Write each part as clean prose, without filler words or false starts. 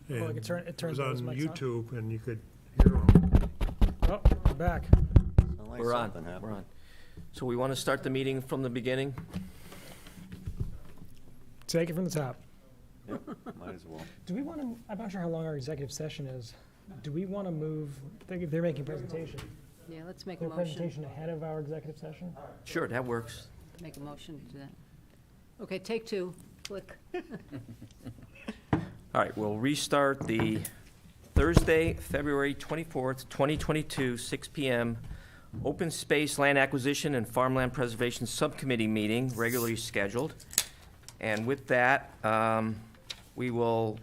And it it turns was those on mics on? YouTube, and you could hear them. Oh, we're back. Sound like We're on, something happened. we're on. So we want to start the meeting from the beginning? Take it from the top. Yep, might as well. Do we want to, I'm not sure how long our executive session is. Do we want to move, they're making a presentation. Yeah, let's make a Their motion. presentation ahead of our executive session? Sure, that works. Make a motion to that. Okay, take two. Click. All right, we'll restart the Thursday, February 24th, 2022, 6 PM, Open Space Land Acquisition and Farmland Preservation Subcommittee meeting, regularly scheduled. And with that, I will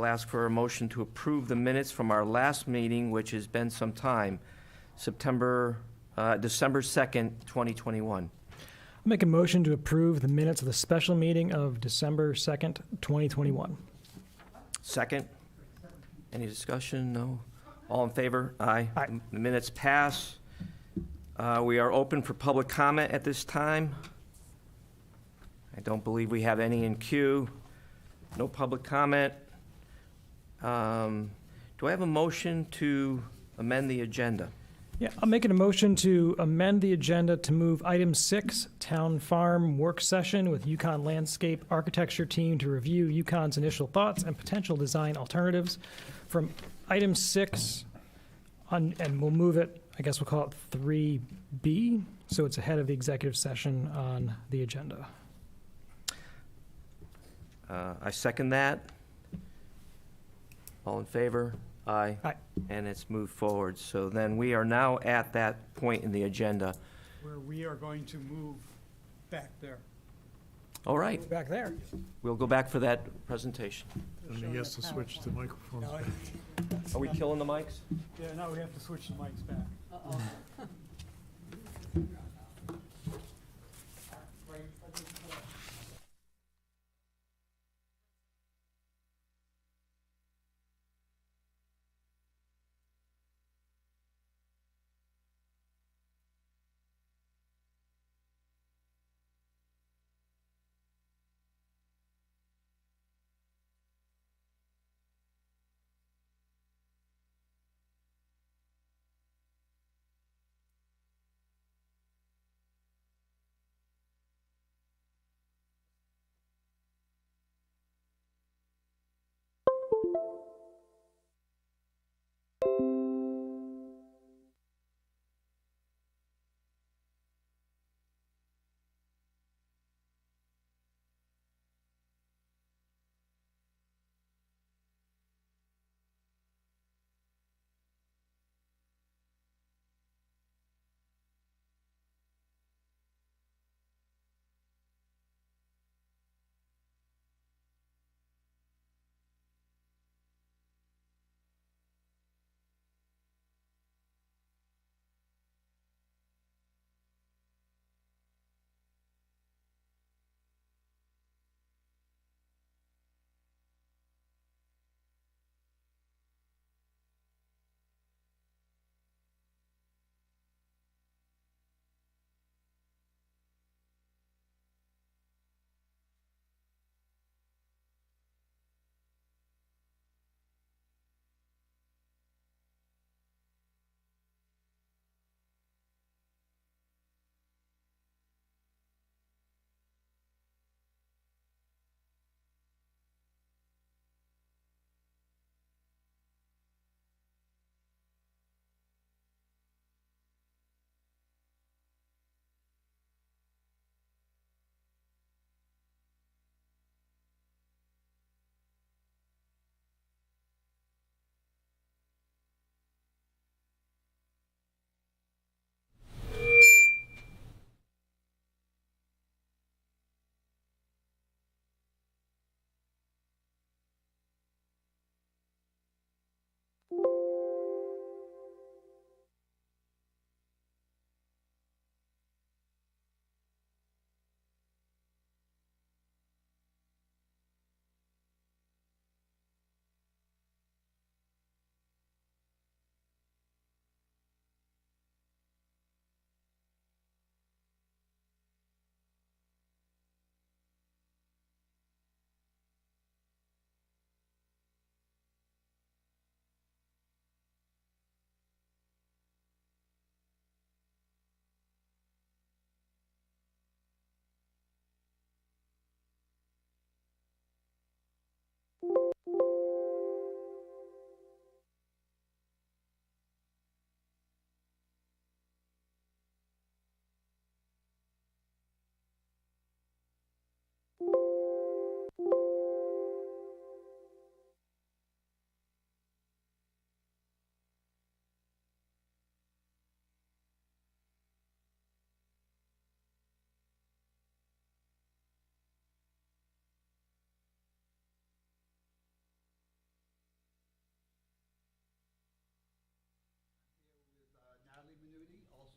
ask for a motion to approve the minutes from our last meeting, which has been some time, December 2nd, 2021. I'll make a motion to approve the minutes of the special meeting of December 2nd, 2021. Second? Any discussion? No? All in favor? Aye. Aye. The minutes pass. We are open for public comment at this time. I don't believe we have any in queue. No public comment. Do I have a motion to amend the agenda? Yeah, I'm making a motion to amend the agenda to move item 6, Town Farm Work Session with Yukon Landscape Architecture Team to review Yukon's initial thoughts and potential design alternatives, from item 6 on, and we'll move it, I guess we'll call it 3B, so it's ahead of the executive session on the agenda. I second that. All in favor? Aye. Aye. And it's moved forward. So then we are now at that point in the agenda. where we are going to move back there. All right, Back there. we'll go back for that presentation. And he has to switch the microphones Now, back. Are we killing the mics? Yeah, now we have to switch the mics back. Uh-oh.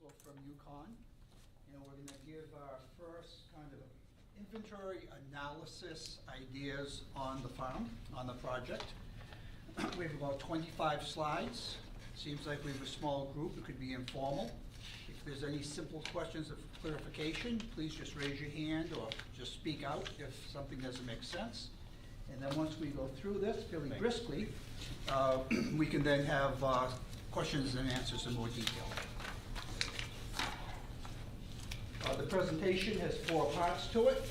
also from UConn. And we're gonna give our first kind of inventory analysis ideas on the farm, on the project. We have about 25 slides. Seems like we have a small group, it could be informal. If there's any simple questions of clarification, please just raise your hand or just speak out if something doesn't make sense. And then once we go through this fairly briskly, we can then have questions and answers in more detail. The presentation has 4 parts to it.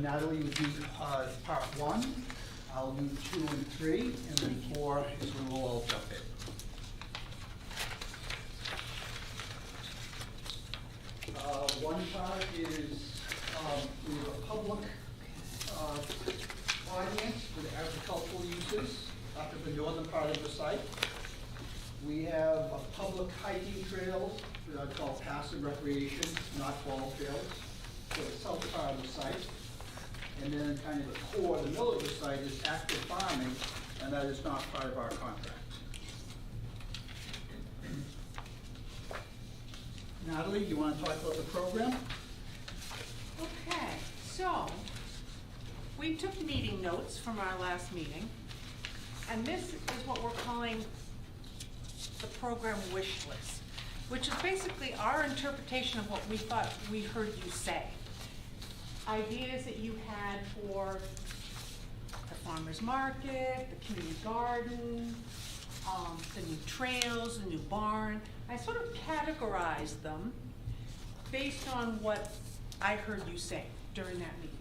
Natalie will do part 1. I'll do 2 and 3, and then 4 is when we'll all jump in. One part is we have a public audience for the agricultural uses up in the northern part of the site. We have a public hiking trails that are called passive recreation, not ball trails, for the south part of the site. And then kind of the core, the middle of the site is active farming, and that is not part of our contract. Natalie, you want to talk about the program? Okay, so we took meeting notes from our last meeting, and this is what we're calling the program wish list, which is basically our interpretation of what we thought we heard you say. Ideas that you had for the farmer's market, the community garden, the new trails, the new barn. I sort of categorized them based on what I heard you say during that meeting.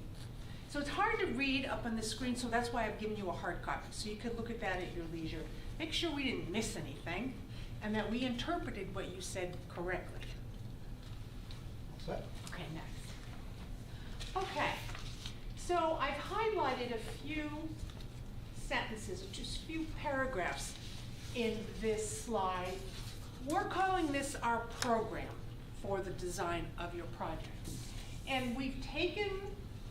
So it's hard to read up on the screen, so that's why I've given you a hard copy, so you could look at that at your leisure. Make sure we didn't miss anything, and that we interpreted what you said correctly. Set. Okay, next. Okay, so I've highlighted a few sentences, or just a few paragraphs in this slide. We're calling this our program for the design of your project. And we've taken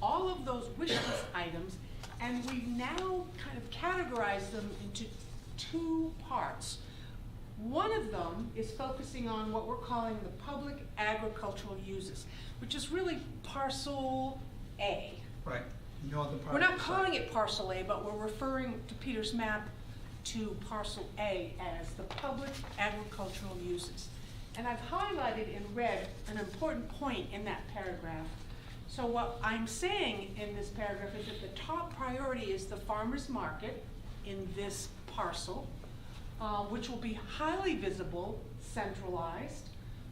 all of those wish list items and we've now kind of categorized them into 2 parts. One of them is focusing on what we're calling the public agricultural uses, which is really parcel A. Right. Northern part We're of not the calling site. it parcel A, but we're referring to Peter's map to parcel A as the public agricultural uses. And I've highlighted in red an important point in that paragraph. So what I'm saying in this paragraph is that the top priority is the farmer's market in this parcel, which will be highly visible, centralized,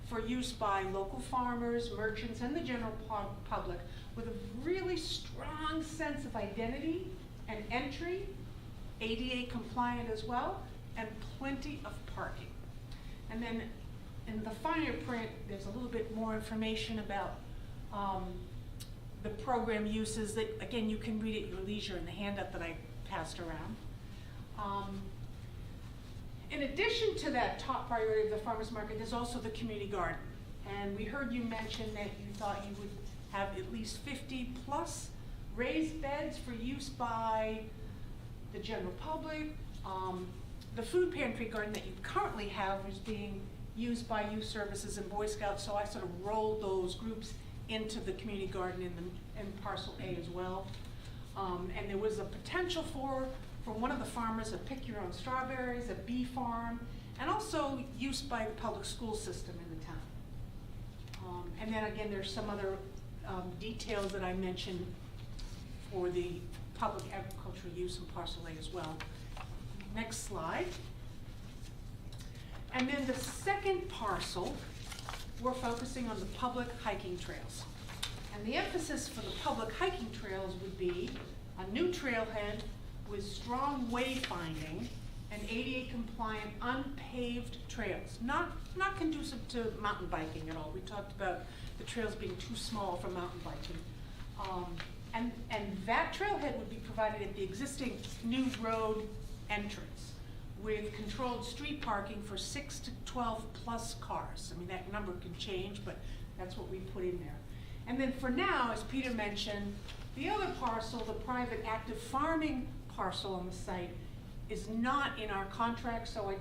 for use by local farmers, merchants, and the general public with a really strong sense of identity and entry, ADA compliant as well, and plenty of parking. And then in the finer print, there's a little bit more information about the program uses that, again, you can read at your leisure in the handout that I passed around. In addition to that top priority of the farmer's market, there's also the community garden. And we heard you mention that you thought you would have at least 50 plus raised beds for use by the general public. The food pantry garden that you currently have is being used by youth services and Boy Scouts, so I sort of rolled those groups into the community garden in parcel A as well. And there was a potential for one of the farmers, a pick your own strawberries, a bee farm, and also use by the public school system in the town. And then again, there's some other details that I mentioned for the public agricultural use in parcel A as well. Next slide. And then the second parcel, we're focusing on the public hiking trails. And the emphasis for the public hiking trails would be a new trailhead with strong wayfinding and ADA compliant unpaved trails, not conducive to mountain biking at all. We talked about the trails being too small for mountain biking. And that trailhead would be provided at the existing new road entrance with controlled street parking for 6 to 12 plus cars. I mean, that number can change, but that's what we put in there. And then for now, as Peter mentioned, the other parcel, the private active farming parcel on the site, is not in our contract, so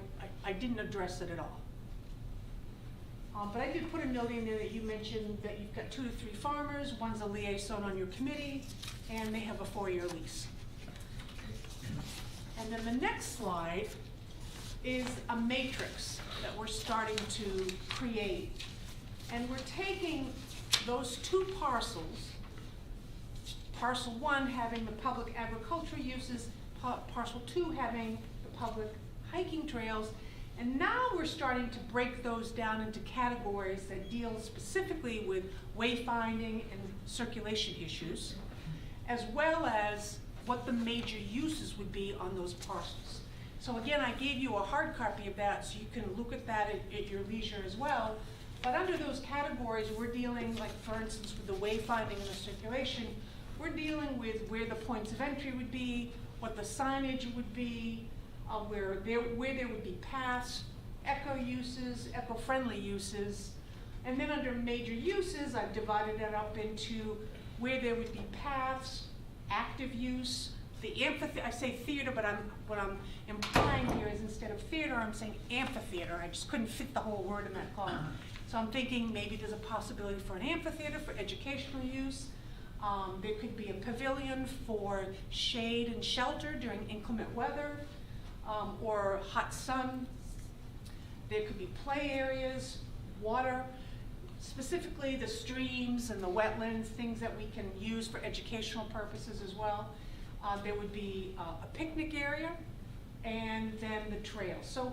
I didn't address it at all. But I did put a note in there that you mentioned that you've got 2 to 3 farmers, one's a liaison on your committee, and they have a 4-year lease. And then the next slide is a matrix that we're starting to create. And we're taking those 2 parcels, parcel 1 having the public agricultural uses, parcel 2 having the public hiking trails, and now we're starting to break those down into categories that deal specifically with wayfinding and circulation issues, as well as what the major uses would be on those parcels. So again, I gave you a hard copy of that so you can look at that at your leisure as well. But under those categories, we're dealing, like for instance, with the wayfinding and the circulation, we're dealing with where the points of entry would be, what the signage would be, where there would be paths, eco-friendly uses. And then under major uses, I've divided that up into where there would be paths, active use, the amphitheater. I say theater, but what I'm implying here is instead of theater, I'm saying amphitheater. I just couldn't fit the whole word in that column. So I'm thinking maybe there's a possibility for an amphitheater for educational use. There could be a pavilion for shade and shelter during inclement weather or hot sun. There could be play areas, water, specifically the streams and the wetlands, things that we can use for educational purposes as well. There would be a picnic area and then the trail. So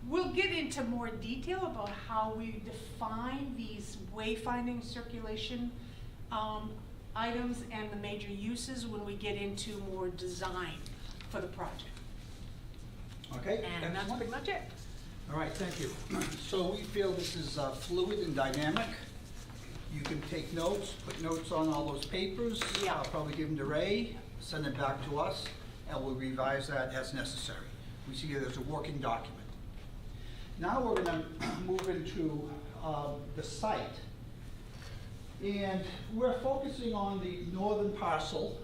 we'll get into more detail about how we define these wayfinding circulation items and the major uses when we get into more design for the project. Okay, And that's excellent. pretty much it. All right, thank you. So we feel this is fluid and dynamic. You can take notes, put notes on all those papers. Yeah. Probably give them to Ray, send it back to us, and we'll revise that as necessary. We see it as a working document. Now we're going to move into the site. And we're focusing on the northern parcel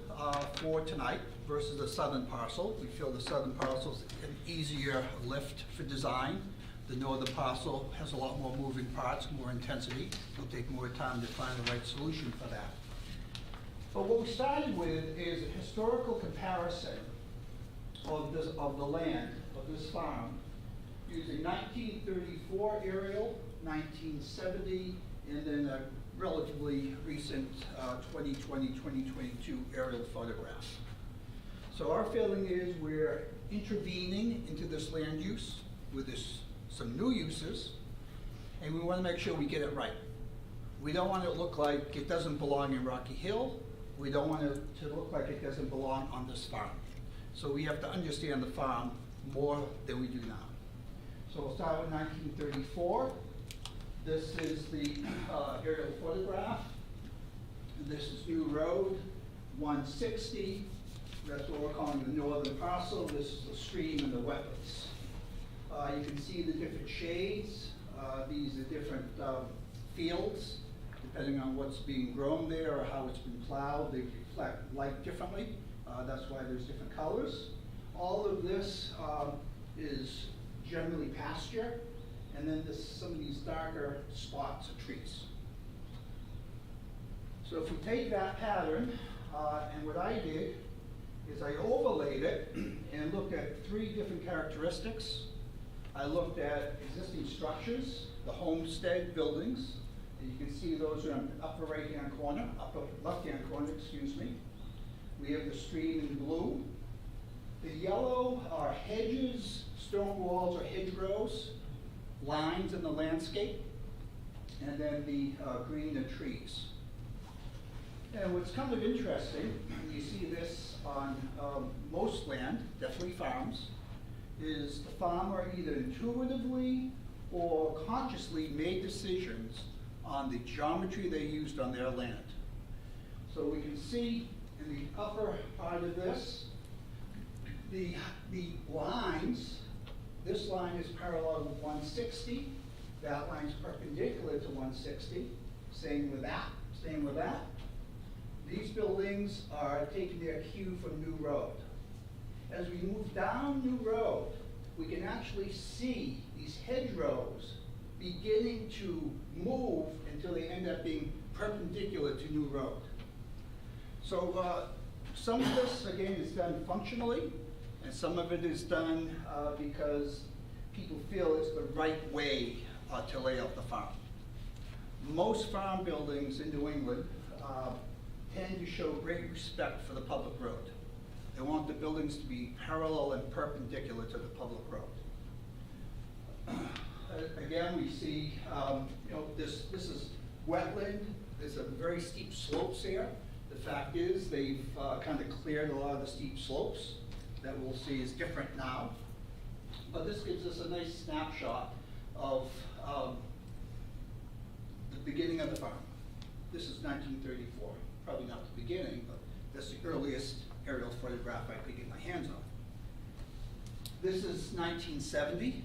for tonight versus the southern parcel. We feel the southern parcel is an easier lift for design. The northern parcel has a lot more moving parts, more intensity. It'll take more time to find the right solution for that. But what we started with is a historical comparison of the land of this farm using 1934 aerial, 1970, and then a relatively recent 2020, 2022 aerial photograph. So our feeling is we're intervening into this land use with some new uses, and we want to make sure we get it right. We don't want it to look like it doesn't belong in Rocky Hill. We don't want it to look like it doesn't belong on this farm. So we have to understand the farm more than we do now. So we'll start with 1934. This is the aerial photograph. This is New Road 160. That's what we're calling the northern parcel. This is the stream and the wetlands. You can see the different shades. These are different fields. Depending on what's being grown there or how it's been plowed, they reflect light differently. That's why there's different colors. All of this is generally pasture, and then some of these darker spots are trees. So if we take that pattern, and what I did is I overlaid it and looked at 3 different characteristics. I looked at existing structures, the Homestead buildings. And you can see those are in the upper right-hand corner, upper left-hand corner, excuse me. We have the stream in blue. The yellow are hedges, stone walls or hedgerows, lines in the landscape, and then the green are trees. And what's kind of interesting, and you see this on most land, definitely farms, is the farmer either intuitively or consciously made decisions on the geometry they used on their land. So we can see in the upper part of this, the lines, this line is parallel with 160, that line is perpendicular to 160, same with that, same with that. These buildings are taking their cue from New Road. As we move down New Road, we can actually see these hedgerows beginning to move until they end up being perpendicular to New Road. So some of this, again, is done functionally, and some of it is done because people feel it's the right way to lay out the farm. Most farm buildings in New England tend to show great respect for the public road. They want the buildings to be parallel and perpendicular to the public road. Again, we see, this is wetland. There's a very steep slopes here. The fact is, they've kind of cleared a lot of the steep slopes that we'll see is different now. But this gives us a nice snapshot of the beginning of the farm. This is 1934. Probably not the beginning, but that's the earliest aerial photograph I could get my hands on. This is 1970.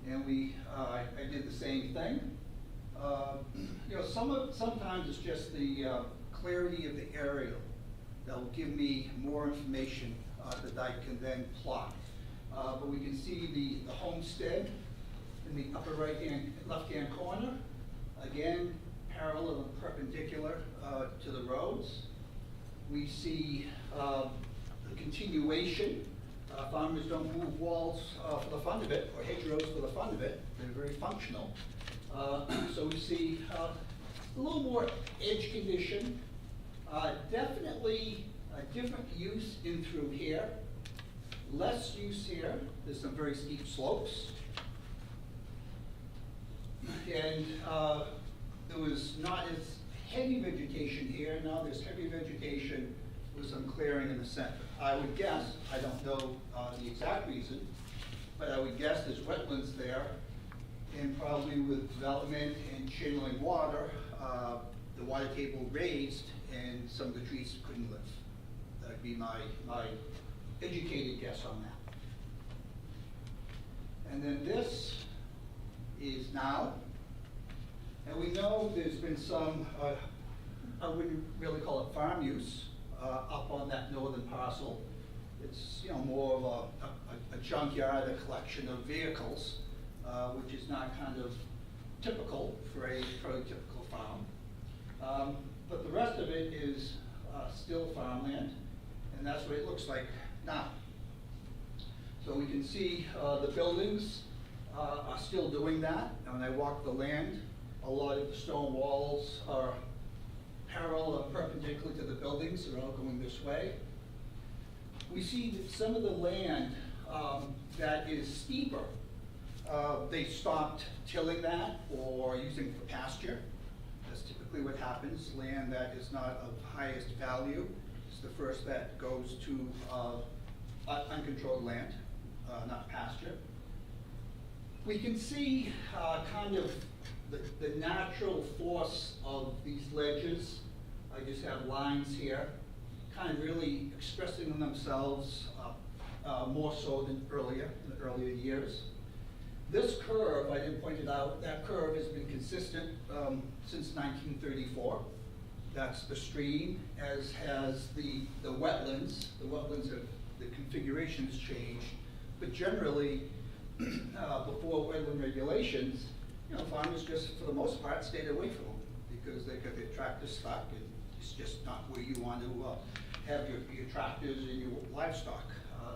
And I did the same thing. Sometimes it's just the clarity of the aerial that will give me more information that I can then plot. But we can see the homestead in the upper left-hand corner. Again, parallel and perpendicular to the roads. We see the continuation. Farmers don't move walls for the fun of it, or hedgerows for the fun of it. They're very functional. So we see a little more edge condition. Definitely a different use in through here. Less use here. There's some very steep slopes. And there was not as heavy vegetation here. Now there's heavy vegetation with some clearing in the center. I would guess, I don't know the exact reason, but I would guess there's wetlands there, and probably with development and channeling water, the water table raised and some of the trees couldn't live. That'd be my educated guess on that. And then this is now, and we know there's been some, I wouldn't really call it farm use, up on that northern parcel. It's more of a junkyard, a collection of vehicles, which is not kind of typical for a prototypical farm. But the rest of it is still farmland, and that's what it looks like now. So we can see the buildings are still doing that. And when I walk the land, a lot of the stone walls are parallel and perpendicular to the buildings. They're all going this way. We see that some of the land that is steeper, they stopped tilling that or using for pasture. That's typically what happens. Land that is not of highest value is the first that goes to uncontrolled land, not pasture. We can see kind of the natural force of these ledges. I just have lines here, kind of really expressing themselves more so than in the earlier years. This curve, I didn't point it out, that curve has been consistent since 1934. That's the stream, as has the wetlands. The wetlands have, the configuration has changed, but generally, before wetland regulations, farmers just, for the most part, stayed away from them because they got their tractors stuck, and it's just not where you want to have your tractors and your livestock.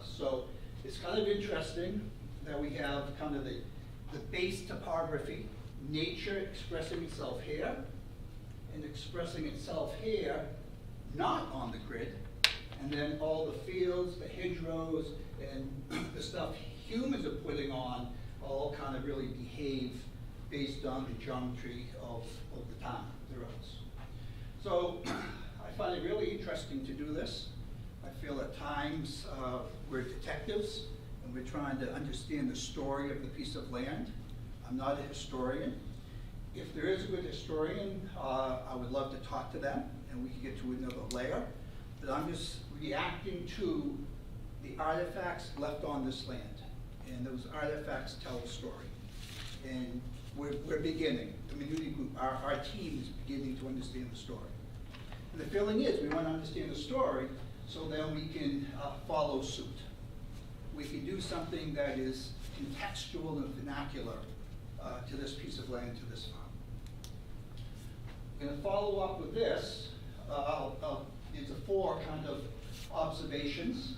So it's kind of interesting that we have kind of the base topography, nature expressing itself here, and expressing itself here, not on the grid, and then all the fields, the hedgerows, and the stuff humans are putting on all kind of really behave based on the geometry of the town, the roads. So I find it really interesting to do this. I feel at times we're detectives and we're trying to understand the story of the piece of land. I'm not a historian. If there is a good historian, I would love to talk to them and we can get to another layer. But I'm just reacting to the artifacts left on this land. And those artifacts tell a story. And we're beginning, the community group, our team is beginning to understand the story. And the feeling is we want to understand the story so then we can follow suit. we can do something that is contextual and vernacular to this piece of land, to this farm. I'm going to follow up with this. These are 4 kind of observations.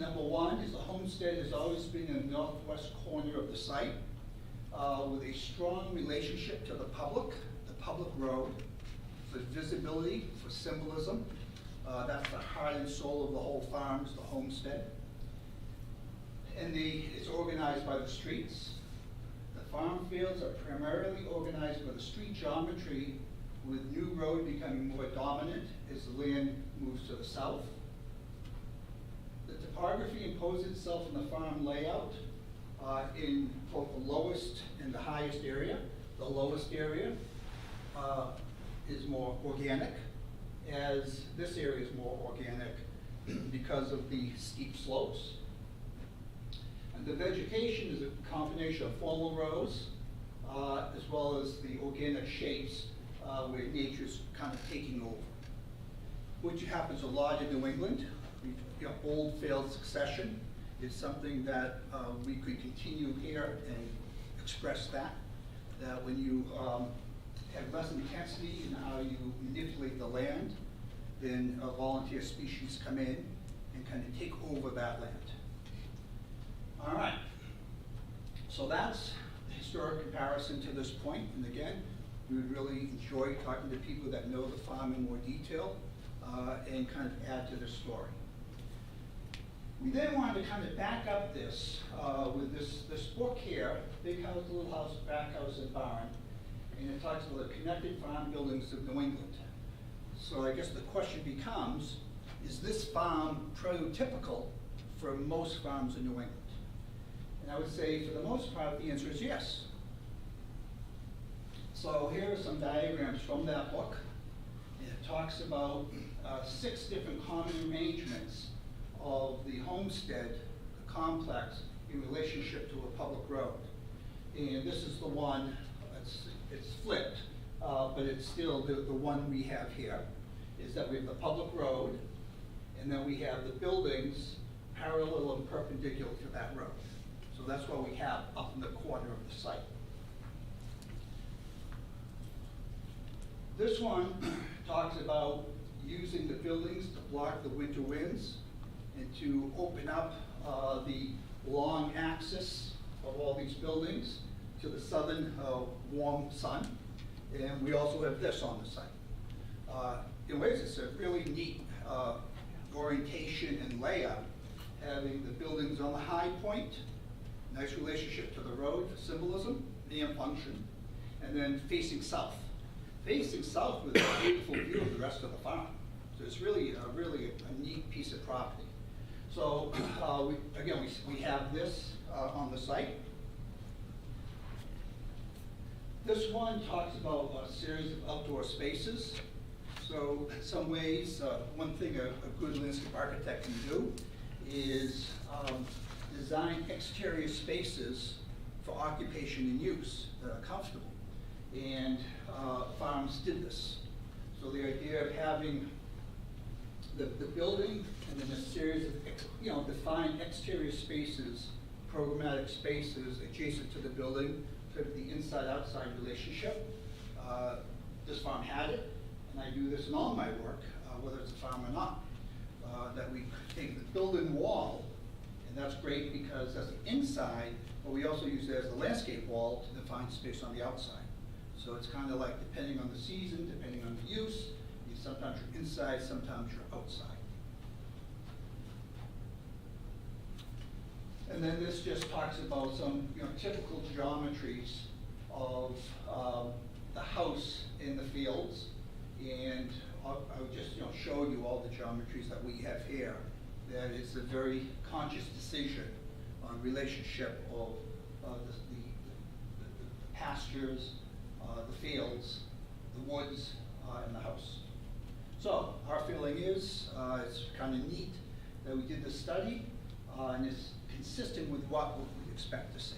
Number 1 is the homestead has always been in the northwest corner of the site with a strong relationship to the public road, for visibility, for symbolism. That's the heart and soul of the whole farm, is the homestead. And it's organized by the streets. The farm fields are primarily organized by the street geometry, with new road becoming more dominant as the land moves to the south. The topography imposes itself in the farm layout in both the lowest and the highest area. The lowest area is more organic, as this area is more organic because of the steep slopes. And the vegetation is a combination of formal rows as well as the organic shapes where nature's kind of taking over, which happens a lot in New England. Old failed succession is something that we could continue here and express that when you have less intensity in how you manipulate the land, then volunteer species come in and kind of take over that land. All right, so that's the historic comparison to this point. And again, we would really enjoy talking to people that know the farm in more detail and kind of add to the story. We then wanted to kind of back up this with this book here, Big House, Little House, Back House, and Barn, and it talks about the connected farm buildings of New England. So I guess the question becomes, is this farm prototypical for most farms in New England? And I would say for the most part, the answer is yes. So here are some diagrams from that book. It talks about 6 different common arrangements of the homestead, the complex, in relationship to a public road. And this is the one, it's flipped, but it's still the one we have here, is that we have the public road, and then we have the buildings parallel and perpendicular to that road. So that's what we have up in the corner of the site. This one talks about using the buildings to block the winter winds and to open up the long axis of all these buildings to the southern warm sun. And we also have this on the site. In ways, it's a really neat orientation and layout, having the buildings on the high point, nice relationship to the road, symbolism and function, and then facing south. Facing south with a beautiful view of the rest of the farm. So it's really a neat piece of property. So we have this on the site. This one talks about a series of outdoor spaces. So in some ways, one thing a good landscape architect can do is design exterior spaces for occupation and use that are comfortable. And farms did this. So the idea of having the building and then a series of defined exterior spaces, programmatic spaces adjacent to the building, sort of the inside-outside relationship. This farm had it, and I do this in all my work, whether it's a farm or not, that we take the building wall, and that's great because that's the inside, but we also use it as the landscape wall to define space on the outside. So it's kind of like, depending on the season, depending on the use, sometimes you're inside, sometimes you're outside. And then this just talks about some typical geometries of the house in the fields. And I would just show you all the geometries that we have here. That is a very conscious decision on relationship of the pastures, the fields, the woods, and the house. So our feeling is it's kind of neat that we did this study, and it's consistent with what we expect to see.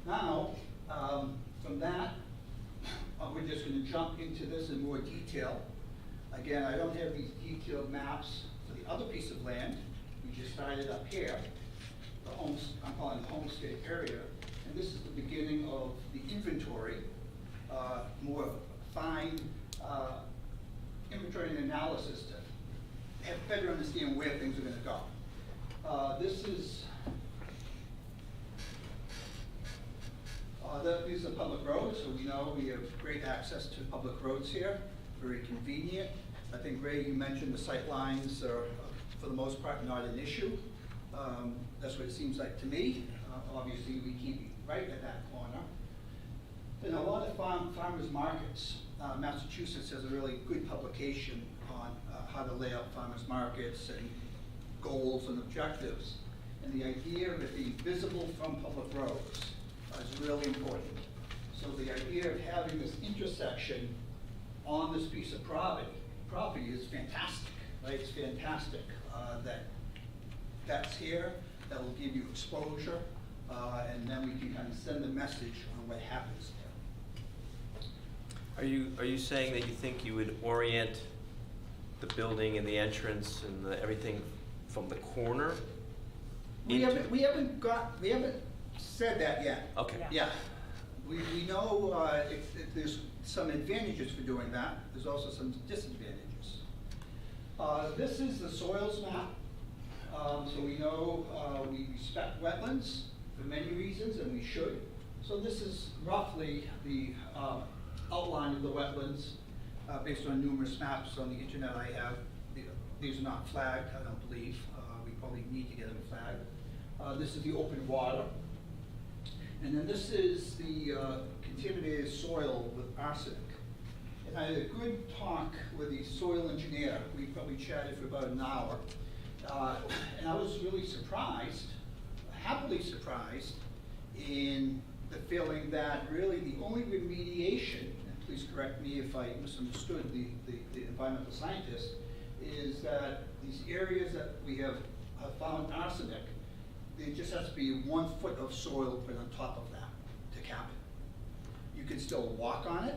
Now, from that, we're just going to jump into this in more detail. Again, I don't have these detailed maps For the other piece of land, we just started up here, I'm calling the Homestead area, and this is the beginning of the inventory, more fine inventory and analysis to have better understand where things are gonna go. This is, these are public roads, so we know we have great access to public roads here, very convenient. I think, Ray, you mentioned the sight lines are, for the most part, not an issue. That's what it seems like to me. Obviously, we keep it right at that corner. And a lot of farmers markets, Massachusetts has a really good publication on how to lay out farmers markets and goals and objectives. And the idea of it being visible from public roads is really important. So the idea of having this intersection on this piece of property is fantastic, right? It's fantastic that that's here, that will give you exposure, and then we can kind of send the message on what happens there. Are you saying that you think you would orient the building and the entrance and everything from the corner? We haven't said that yet. Okay. Yeah, we know there's some advantages for doing that. There's also some disadvantages. This is the soils map. So we know we respect wetlands for many reasons, and we should. So this is roughly the outline of the wetlands based on numerous maps on the internet I have. These are not flagged, I don't believe. We probably need to get them flagged. This is the open water. And then this is the contaminated soil with arsenic. And I had a good talk with the soil engineer. We probably chatted for about an hour. And I was really surprised, happily surprised, in the feeling that really the only remediation, and please correct me if I misunderstood the environmental scientist, is that these areas that we have found arsenic, there just has to be 1 foot of soil put on top of that to cap it. You can still walk on it,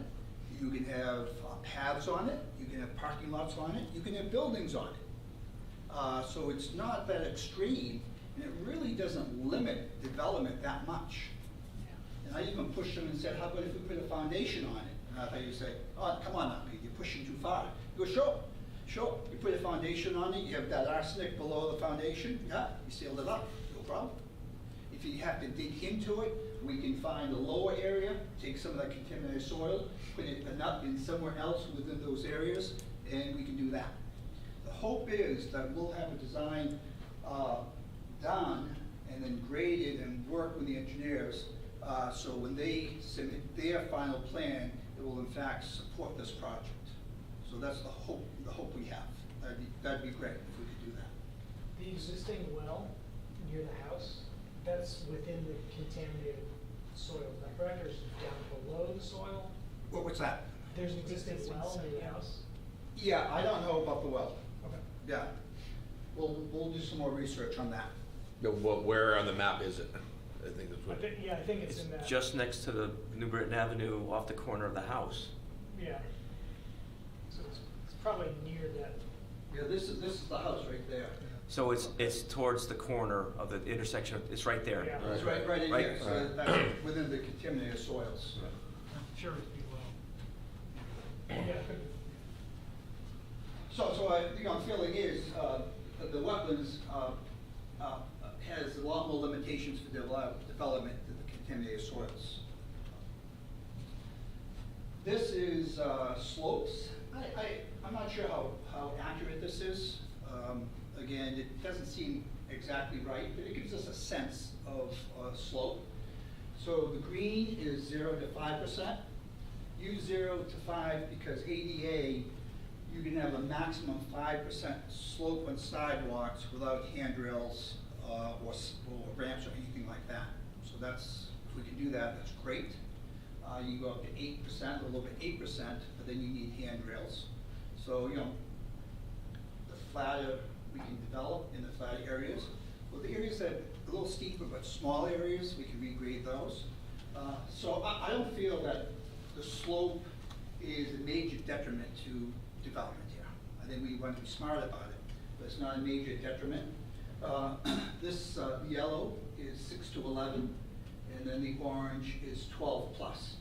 you can have paths on it, you can have parking lots on it, you can have buildings on it. So it's not that extreme, and it really doesn't limit development that much. And I even pushed them and said, how about if we put a foundation on it? And I thought you'd say, oh, come on now, Pete, you're pushing too far. He goes, sure. You put a foundation on it, you have that arsenic below the foundation, yeah, you sealed it up, no problem. If you have to dig into it, we can find a lower area, take some of that contaminated soil, put it in somewhere else within those areas, and we can do that. The hope is that we'll have a design done and then graded and work with the engineers so when they submit their final plan, it will in fact support this project. So that's the hope we have. That'd be great if we could do that. The existing well near the house, that's within the contaminated soil, is that correct, or is it down below the soil? What's that? There's an existing well near the house? Yeah, I don't know about the well. Okay. Yeah. We'll do some more research on that. No, where on the map is it? I think that's what. Yeah, I think it's It's in that. just next to the New Britain Avenue off the corner of the house. Yeah. So it's probably near that. Yeah, this is the house right there. So it's towards the corner of the intersection, it's right there. Yeah. It's right in Right. here, so that's within the contaminated soils. I'm sure it's below. Yeah. So feeling is, the wetlands, has a lot more limitations for development than the contaminated soils. This is, slopes. I'm not sure how accurate this is. Again, it doesn't seem exactly right, but it gives us a sense of slope. So the green is 0 to 5%. Use 0 to 5 because ADA, you can have a maximum 5% slope on sidewalks without handrails or ramps or anything like that. So that's, if we can do that, that's great. You go up to 8%, a little bit 8%, but then you need handrails. So, the flatter we can develop in the flat areas. Well, the areas that are a little steeper but small areas, we can regrade those. So I don't feel that the slope is a major detriment to development here. I think we want to be smart about it. It's not a major detriment. This yellow is 6 to 11, and then the orange is 12 plus.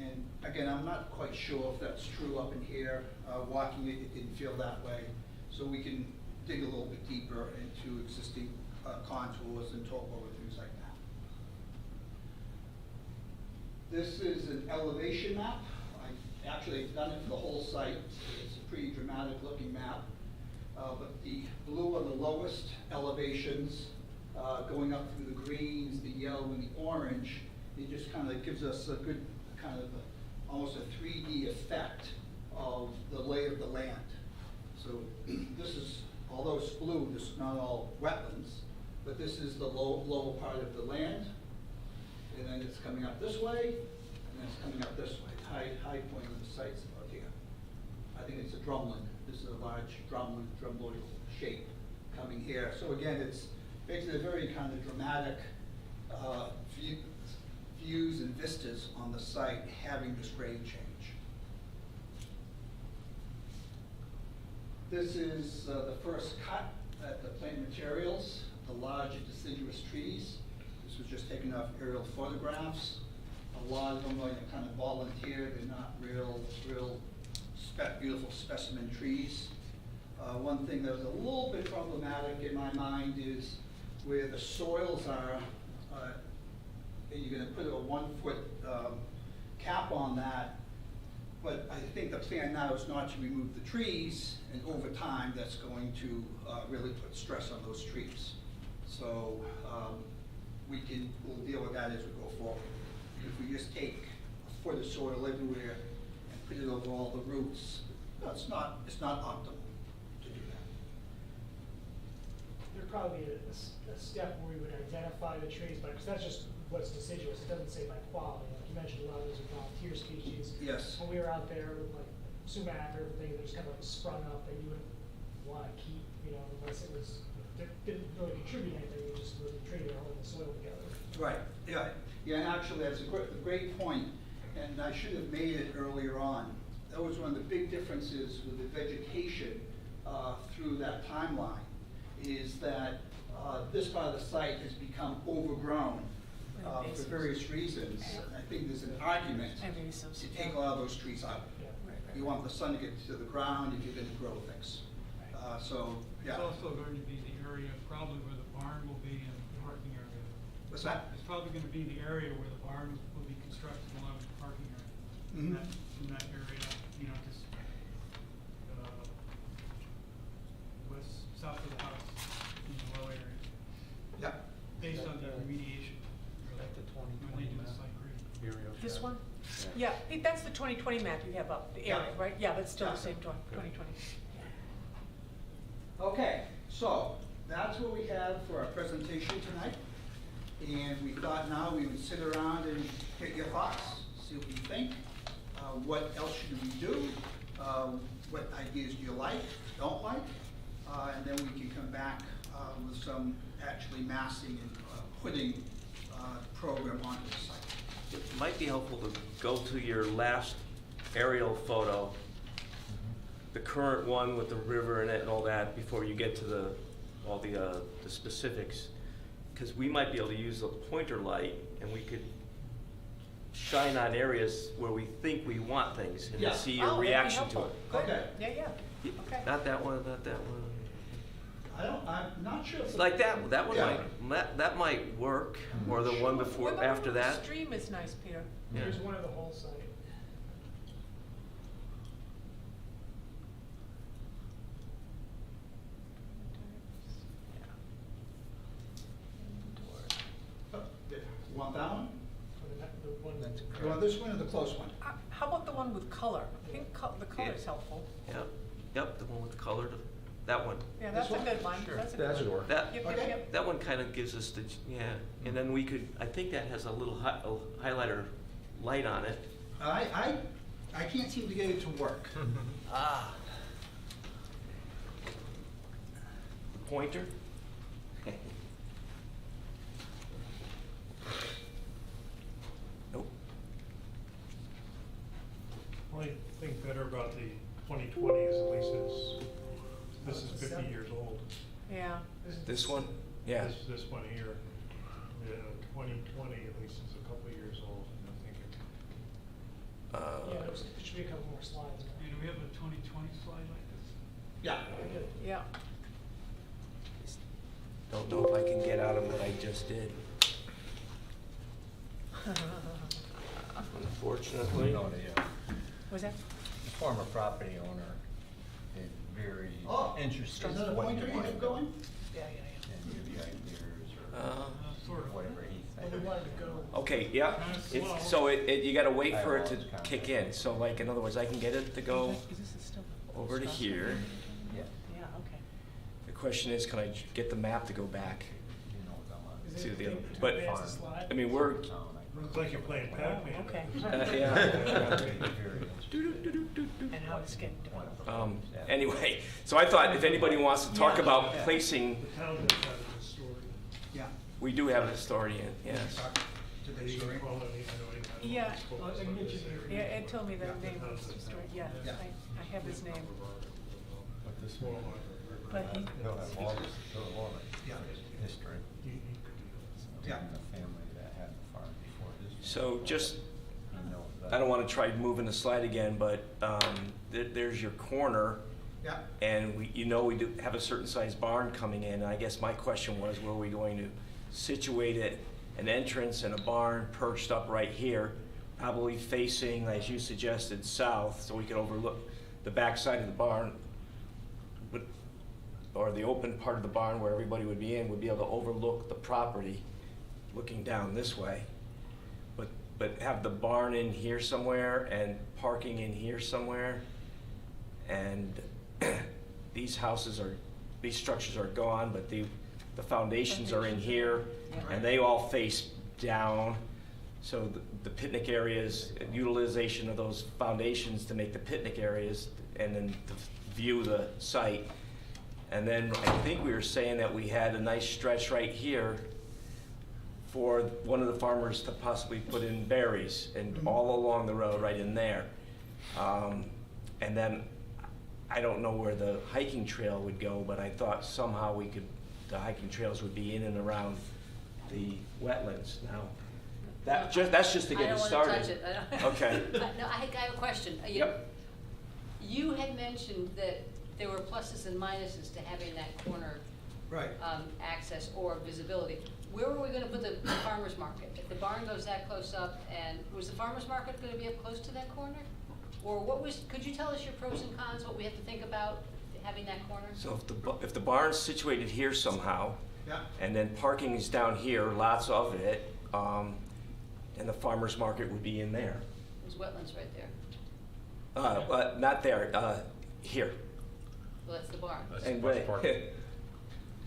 And again, I'm not quite sure if that's true up in here. Walking it, it didn't feel that way. So we can dig a little bit deeper into existing contours and topo and things like that. This is an elevation map. I've done it for the whole site. It's a pretty dramatic looking map. But the blue are the lowest elevations, going up through the greens, the yellow, and the orange. It just kind of gives us a good kind of almost a 3D effect of the lay of the land. So this is, although it's blue, this is not all wetlands, but this is the lower part of the land. And then it's coming up this way, and then it's coming up this way. High point of the site's about here. I think it's a drumlin. This is a large drumloidal shape coming here. So again, it's basically a very kind of dramatic views and vistas on the site having this grade change. This is the first cut at the plant materials, the large deciduous trees. This was just taken off aerial photographs. A lot of them are kind of volunteer. They're not real beautiful specimen trees. One thing that was a little bit problematic in my mind is where the soils are. You're going to put a 1 foot cap on that, but I think the plan now is not to remove the trees, and over time that's going to really put stress on those trees. So we'll deal with that as we go forward. If we just take a foot of soil everywhere and put it over all the roots, it's not optimal to do that. There'd probably be a step where we would identify the trees, but because that's just what's deciduous. It doesn't say by quality. Like you mentioned, a lot of those are volunteer species. Yes. When we were out there, like sumac or everything, that just kind of sprung up that you wouldn't want to keep, unless it was didn't really contribute anything. You just were the tree there holding the soil together. Right. Yeah. Yeah. And actually, that's a great point. And I should have made it earlier on. That was one of the big differences with the vegetation through that timeline, is that this part of the site has become overgrown for various reasons. I think there's an argument to take all those trees out. You want the sun to get to the ground if you're going to grow things. So, yeah. It's also going to be the area probably where the barn will be and the parking area. What's that? It's probably going to be the area where the barn will be constructed along with the parking area. Mm-hmm. In that area, just south of the house, in the low area. Yeah. Based on the remediation. When they do the site grading. This one? Yeah, that's the 2020 map you have up, the area, Yeah. right? Yeah, that's still Yeah. the same 2020. Okay, so that's what we have for our presentation tonight. And we thought now we would sit around and get your thoughts, see what you think. What else should we do? What ideas do you like, don't like? And then we can come back with some actually massing and putting program onto the site. It might be helpful to go to your last aerial photo, the current one with the river in it and all that, before you get to all the specifics. Because we might be able to use a pointer light, and we could shine on areas where we think we want things, and Yeah. see your Oh, that'd be reaction to helpful. it. Good. Okay. Yeah. Okay. Not that one, not that one. I'm not sure. It's like that one Yeah. that might work, or the one before, What about after the that. stream is nice, Peter. Yeah. Here's one of the whole site. You want that one? The one that's You want this one or the close one? How about the one with color? I think the color's helpful. Yep, the one with the colored, that one. Yeah, that's a one? good one. That's a good That should one. work. That, Okay. that one kind of gives us the, and then we could, I think that has a little highlighter light on it. I can't seem to get it to work. Ah. Pointer? Nope. Only thing better about the 2020 is at least it's This is 50 years old. Yeah. This one? Yeah. This one here, 2020 at least is a couple of years old, I'm thinking. Yeah, there should be a couple more slides. And we have a 2020 slide like this? Yeah. Yeah. Don't know if I can get out of what I just did. Unfortunately. Was that? The former property owner is very Oh, interested is that a in what pointer you you want to have do. going? Yeah. And give you ideas Uh, Sort or of. whatever he Well, we thinks. wanted to go. Okay, yeah. It's, so you gotta wait for it to Firewall's kinda- kick in. So like, in other words, I can get it to go Is this still? over to here. Yeah, Yeah, okay. The question is, can I get the map to go back you know what I'm Is to it the other? to But, advance the slide? I mean, we're, It's like you're playing Pac-Man. Oh, okay. yeah. And how it's getting developed. Anyway, so I thought if anybody wants to talk Yeah. about placing, The town does have a story. Yeah. we do have a historian, yes. To the You can story. call it, I don't know Yeah. what it's called. I can get you the- Yeah, Ed told me that name was Yeah. destroyed, yeah, Yeah. I have his name, But this Well, one, but he, he'll have all this, he'll have all the Yeah. history. you could do Yeah. And the family that had the farm before his. So just, He knows that. I don't want to try moving the slide again, but there's your corner. Yeah. And we do have a certain size barn coming in. I guess my question was, were we going to situate it, an entrance and a barn perched up right here, probably facing, as you suggested, south, so we could overlook the backside of the barn, or the open part of the barn where everybody would be in, would be able to overlook the property, looking down this way. But have the barn in here somewhere and parking in here somewhere, and these structures are gone, but the foundations are in here, and they all face down. So the picnic areas, utilization of those foundations to make the picnic areas, and then to view the site. And then I think we were saying that we had a nice stretch right here for one of the farmers to possibly put in berries, and all along the road, right in there. And then, I don't know where the hiking trail would go, but I thought somehow the hiking trails would be in and around the wetlands now. That's just to get it started. I don't want to touch it. Okay. No, I have a question. Yep. You had mentioned that there were pluses and minuses to having that corner Right. access or visibility. Where were we going to put the farmer's market? If the barn goes that close up, and was the farmer's market going to be up close to that corner? Or could you tell us your pros and cons, what we have to think about having that corner? So if the barn's situated here somehow, Yeah. and then parking is down here, lots of it, and the farmer's market would be in there. There's wetlands right there. Not there, here. Well, that's the barn. And much parking.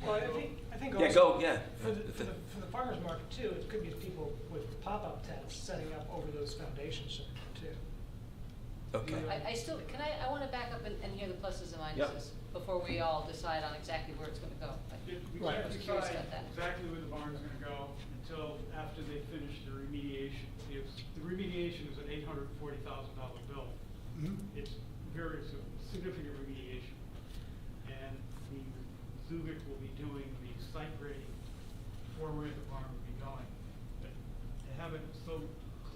Well, I think Yeah, also, go, yeah. for the farmer's market too, it could be people with pop-up tents setting up over those foundations too. Okay. I want to back up and hear the pluses and Yep. minuses before we all decide on exactly where it's going to go. We Right. can't I was curious decide about that. exactly where the barn's gonna go until after they finish the remediation. The remediation is an $840,000 bill. Mhm. It's a significant remediation. And the Zuvik will be doing the site grading for where the barn will be going. But to have it so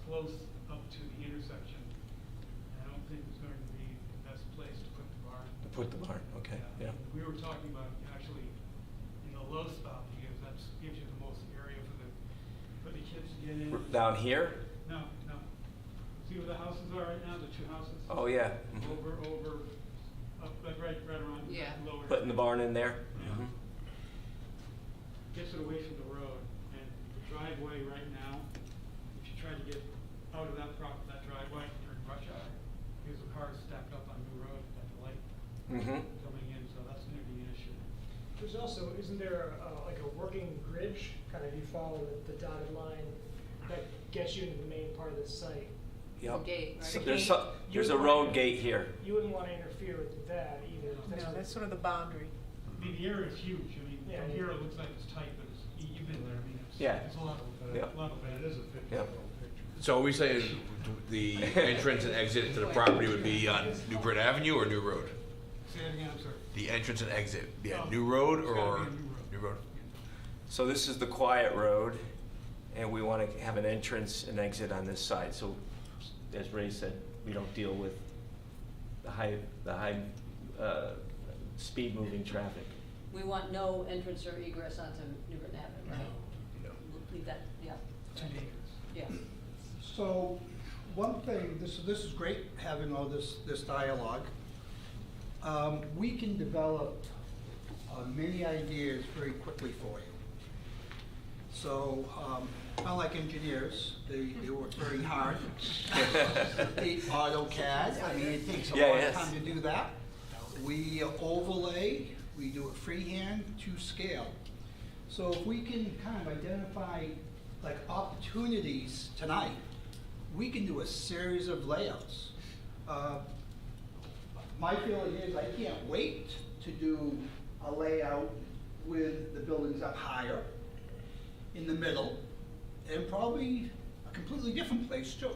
close up to the intersection, I don't think it's going to be the best place to put the barn. To put the barn, okay, yeah. We were talking about actually in the low spot, because that gives you the most area for the kids to get in. Down here? No. See where the houses are right now, the two houses? Oh, yeah. Mhm. Over, up, like right around Yeah. lower. Putting the barn in there? Yeah. Mhm. Gets it away from the road, and the driveway right now, if you try to get out of that driveway during rush hour, because the cars stacked up on New Road at the light Mhm. coming in, so that's gonna be an issue. There's also, isn't there like a working bridge, kind of you follow the dotted line that gets you into the main part of the site? Yep. gate, right? So The there's gate. there's a road gate here. You wouldn't want to interfere with that either. no, that's sort of the boundary. I mean, the area is huge, I mean, Yeah, from yeah. here it looks like it's tight, but you've been there, I mean, Yeah. it's a lot of, Yeah. lot of. But it is a 50-year-old picture. So are we saying the entrance and exit to the property would be on New Britain Avenue or New Road? Say it again, I'm sorry. The entrance and exit, yeah, Oh, new road it's gotta or? be a new road. New road. So this is the quiet road, and we want to have an entrance and exit on this side. So, as Ray said, we don't deal with the high speed moving traffic. We want no entrance or egress onto New Britain Avenue, right? No. We'll leave that, yeah. 2 acres. Yeah. So, one thing, this is great, having all this dialogue. We can develop many ideas very quickly for you. So, kind of like engineers, they work very hard. AutoCAD, I mean, it takes a Yeah, long yes. time to do that. We overlay, we do it freehand to scale. So if we can kind of identify like opportunities tonight, we can do a series of layouts. My feeling is I can't wait to do a layout with the buildings up higher, in the middle, and probably a completely different place too.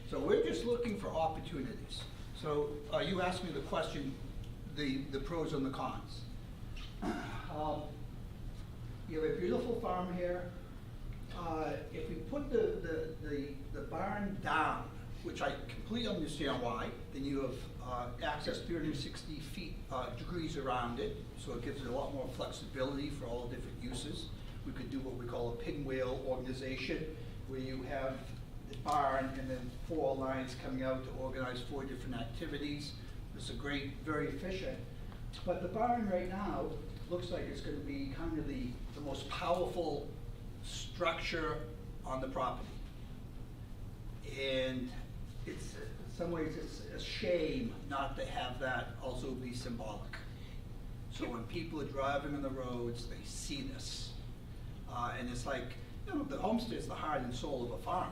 So we're just looking for opportunities. So you asked me the question, the pros and the cons. You have a beautiful farm here. If we put the barn down, which I completely understand why, then you have access 360 degrees around it, so it gives it a lot more flexibility for all the different uses. We could do what we call a pinwheel organization, where you have the barn and then 4 lines coming out to organize 4 different activities. It's a great, very efficient. But the barn right now looks like it's going to be kind of the most powerful structure on the property. And it's, in some ways, it's a shame not to have that also be symbolic. So when people are driving on the roads, they see this. And it's like, you know, the homestead is the heart and soul of a farm.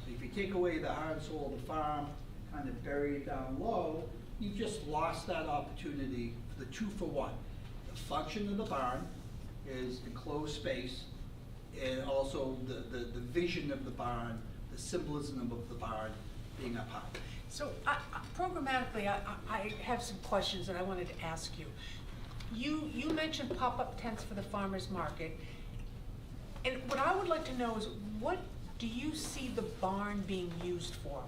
So if you take away the heart and soul of the farm, kind of bury it down low, you've just lost that opportunity for the 2-for-1. The function of the barn is enclosed space, and also the vision of the barn, the symbolism of the barn being up high. So programmatically, I have some questions that I wanted to ask you. You mentioned pop-up tents for the farmer's market. And what I would like to know is, what do you see the barn being used for?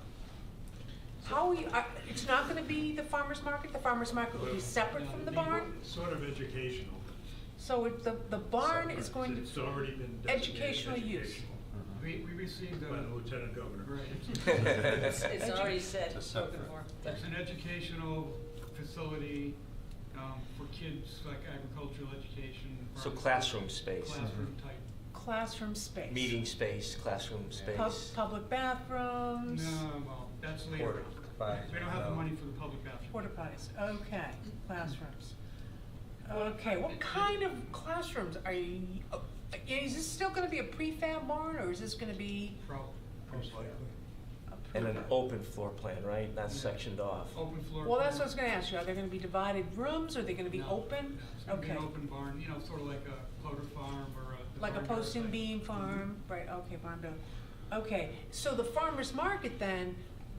How are you, it's not gonna be the farmer's market? The farmer's market will be separate from the barn? Sort of educational. So the barn is going It's to, already been designated educational use. educational We received by the Lieutenant Governor. Right. It's already said, spoken for. It's an educational facility for kids, like agricultural education. So classroom space. Classroom type. classroom space. Meeting space, classroom space. Public bathrooms. No, well, that's later on. We don't have the money for the public bathroom. Porta potties, okay, classrooms. Okay, what kind of classrooms are you, is this still gonna be a prefab barn, or is this gonna be Most likely. a And an prefab? open floor plan, right? Not sectioned off. Open floor. Well, that's what I plan. was gonna ask you, are there gonna be divided rooms, are they gonna be No. open? It's gonna be an Okay. open barn, you know, sort of like a powder farm or a. Like a barnyard post and type. beam farm, right, okay, barn build. Okay, so the farmer's market then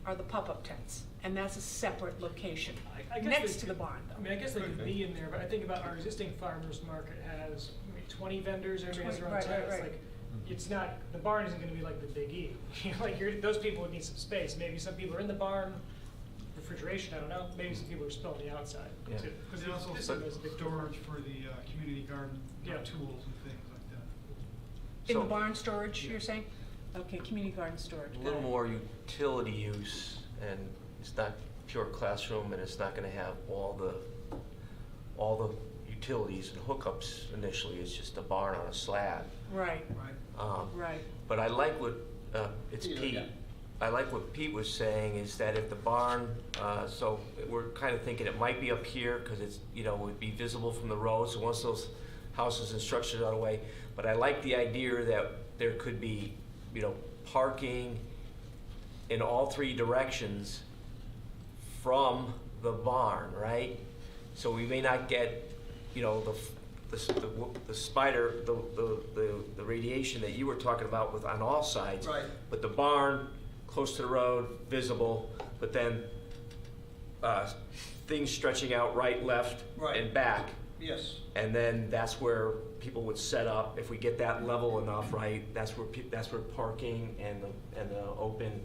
are the pop-up tents, and that's a separate location, I guess next they to the could- barn I though. mean, I guess they could be in there, but I think about our existing farmer's market has maybe 20 vendors, everybody has their own 20, right, tent. right, It's like, it's not, the barn isn't gonna be like the Big E. You know, like, those people would need some space. Maybe some people are in the barn, refrigeration, I don't know. Maybe some people are still on the outside Yeah. too. Because it also This has is a big storage for the community garden, Yeah. tools and things like that. In the So- barn storage, you're saying? Okay, community garden storage. A little more utility use, and it's not pure classroom, and it's not gonna have all the utilities and hookups initially. It's just a barn on a slab. Right, Right. right. But I like what, it's Yeah, Pete. yeah. I like what Pete was saying, is that if the barn, so we're kind of thinking it might be up here, because it's, you know, would be visible from the road, so once those houses and structures are out of the way. But I like the idea that there could be, you know, parking in all 3 directions from the barn, right? So we may not get, you know, the spider, the radiation that you were talking about with on all sides. Right. But the barn, close to the road, visible, but then things stretching out right, left, Right. and back. Yes, And then that's where people would set up, if we get that level enough, right, that's where parking and the open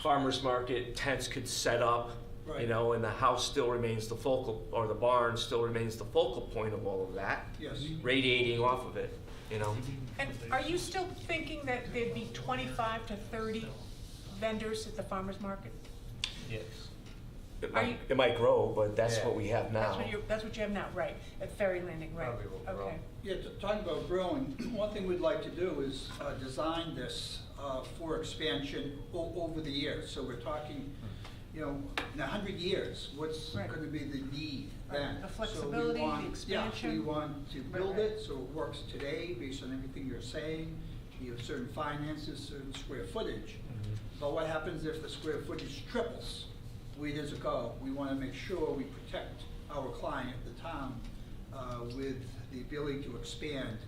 farmer's market tents could set up, you Right. know, and the house still remains the focal, or the barn still remains the focal point of all of that, yes. radiating off of it, you know? And are you still thinking that there'd be 25 to 30 vendors at the farmer's market? Yes. It might grow, but that's Yeah. what we have now. That's what you have now, right, at Ferry Landing, right? Probably will grow. Okay. Yeah, talking about growing, one thing we'd like to do is design this for expansion over the years. So we're talking, you know, in 100 years, what's Right. going to be the need Right. then? The So we flexibility, the want- expansion. Yeah, we want to build Right. it so it works today based on everything you're saying. You have certain finances, certain square footage. But what happens if the square footage triples? 3 years ago, we want to make sure we protect our client, the town, with the ability to expand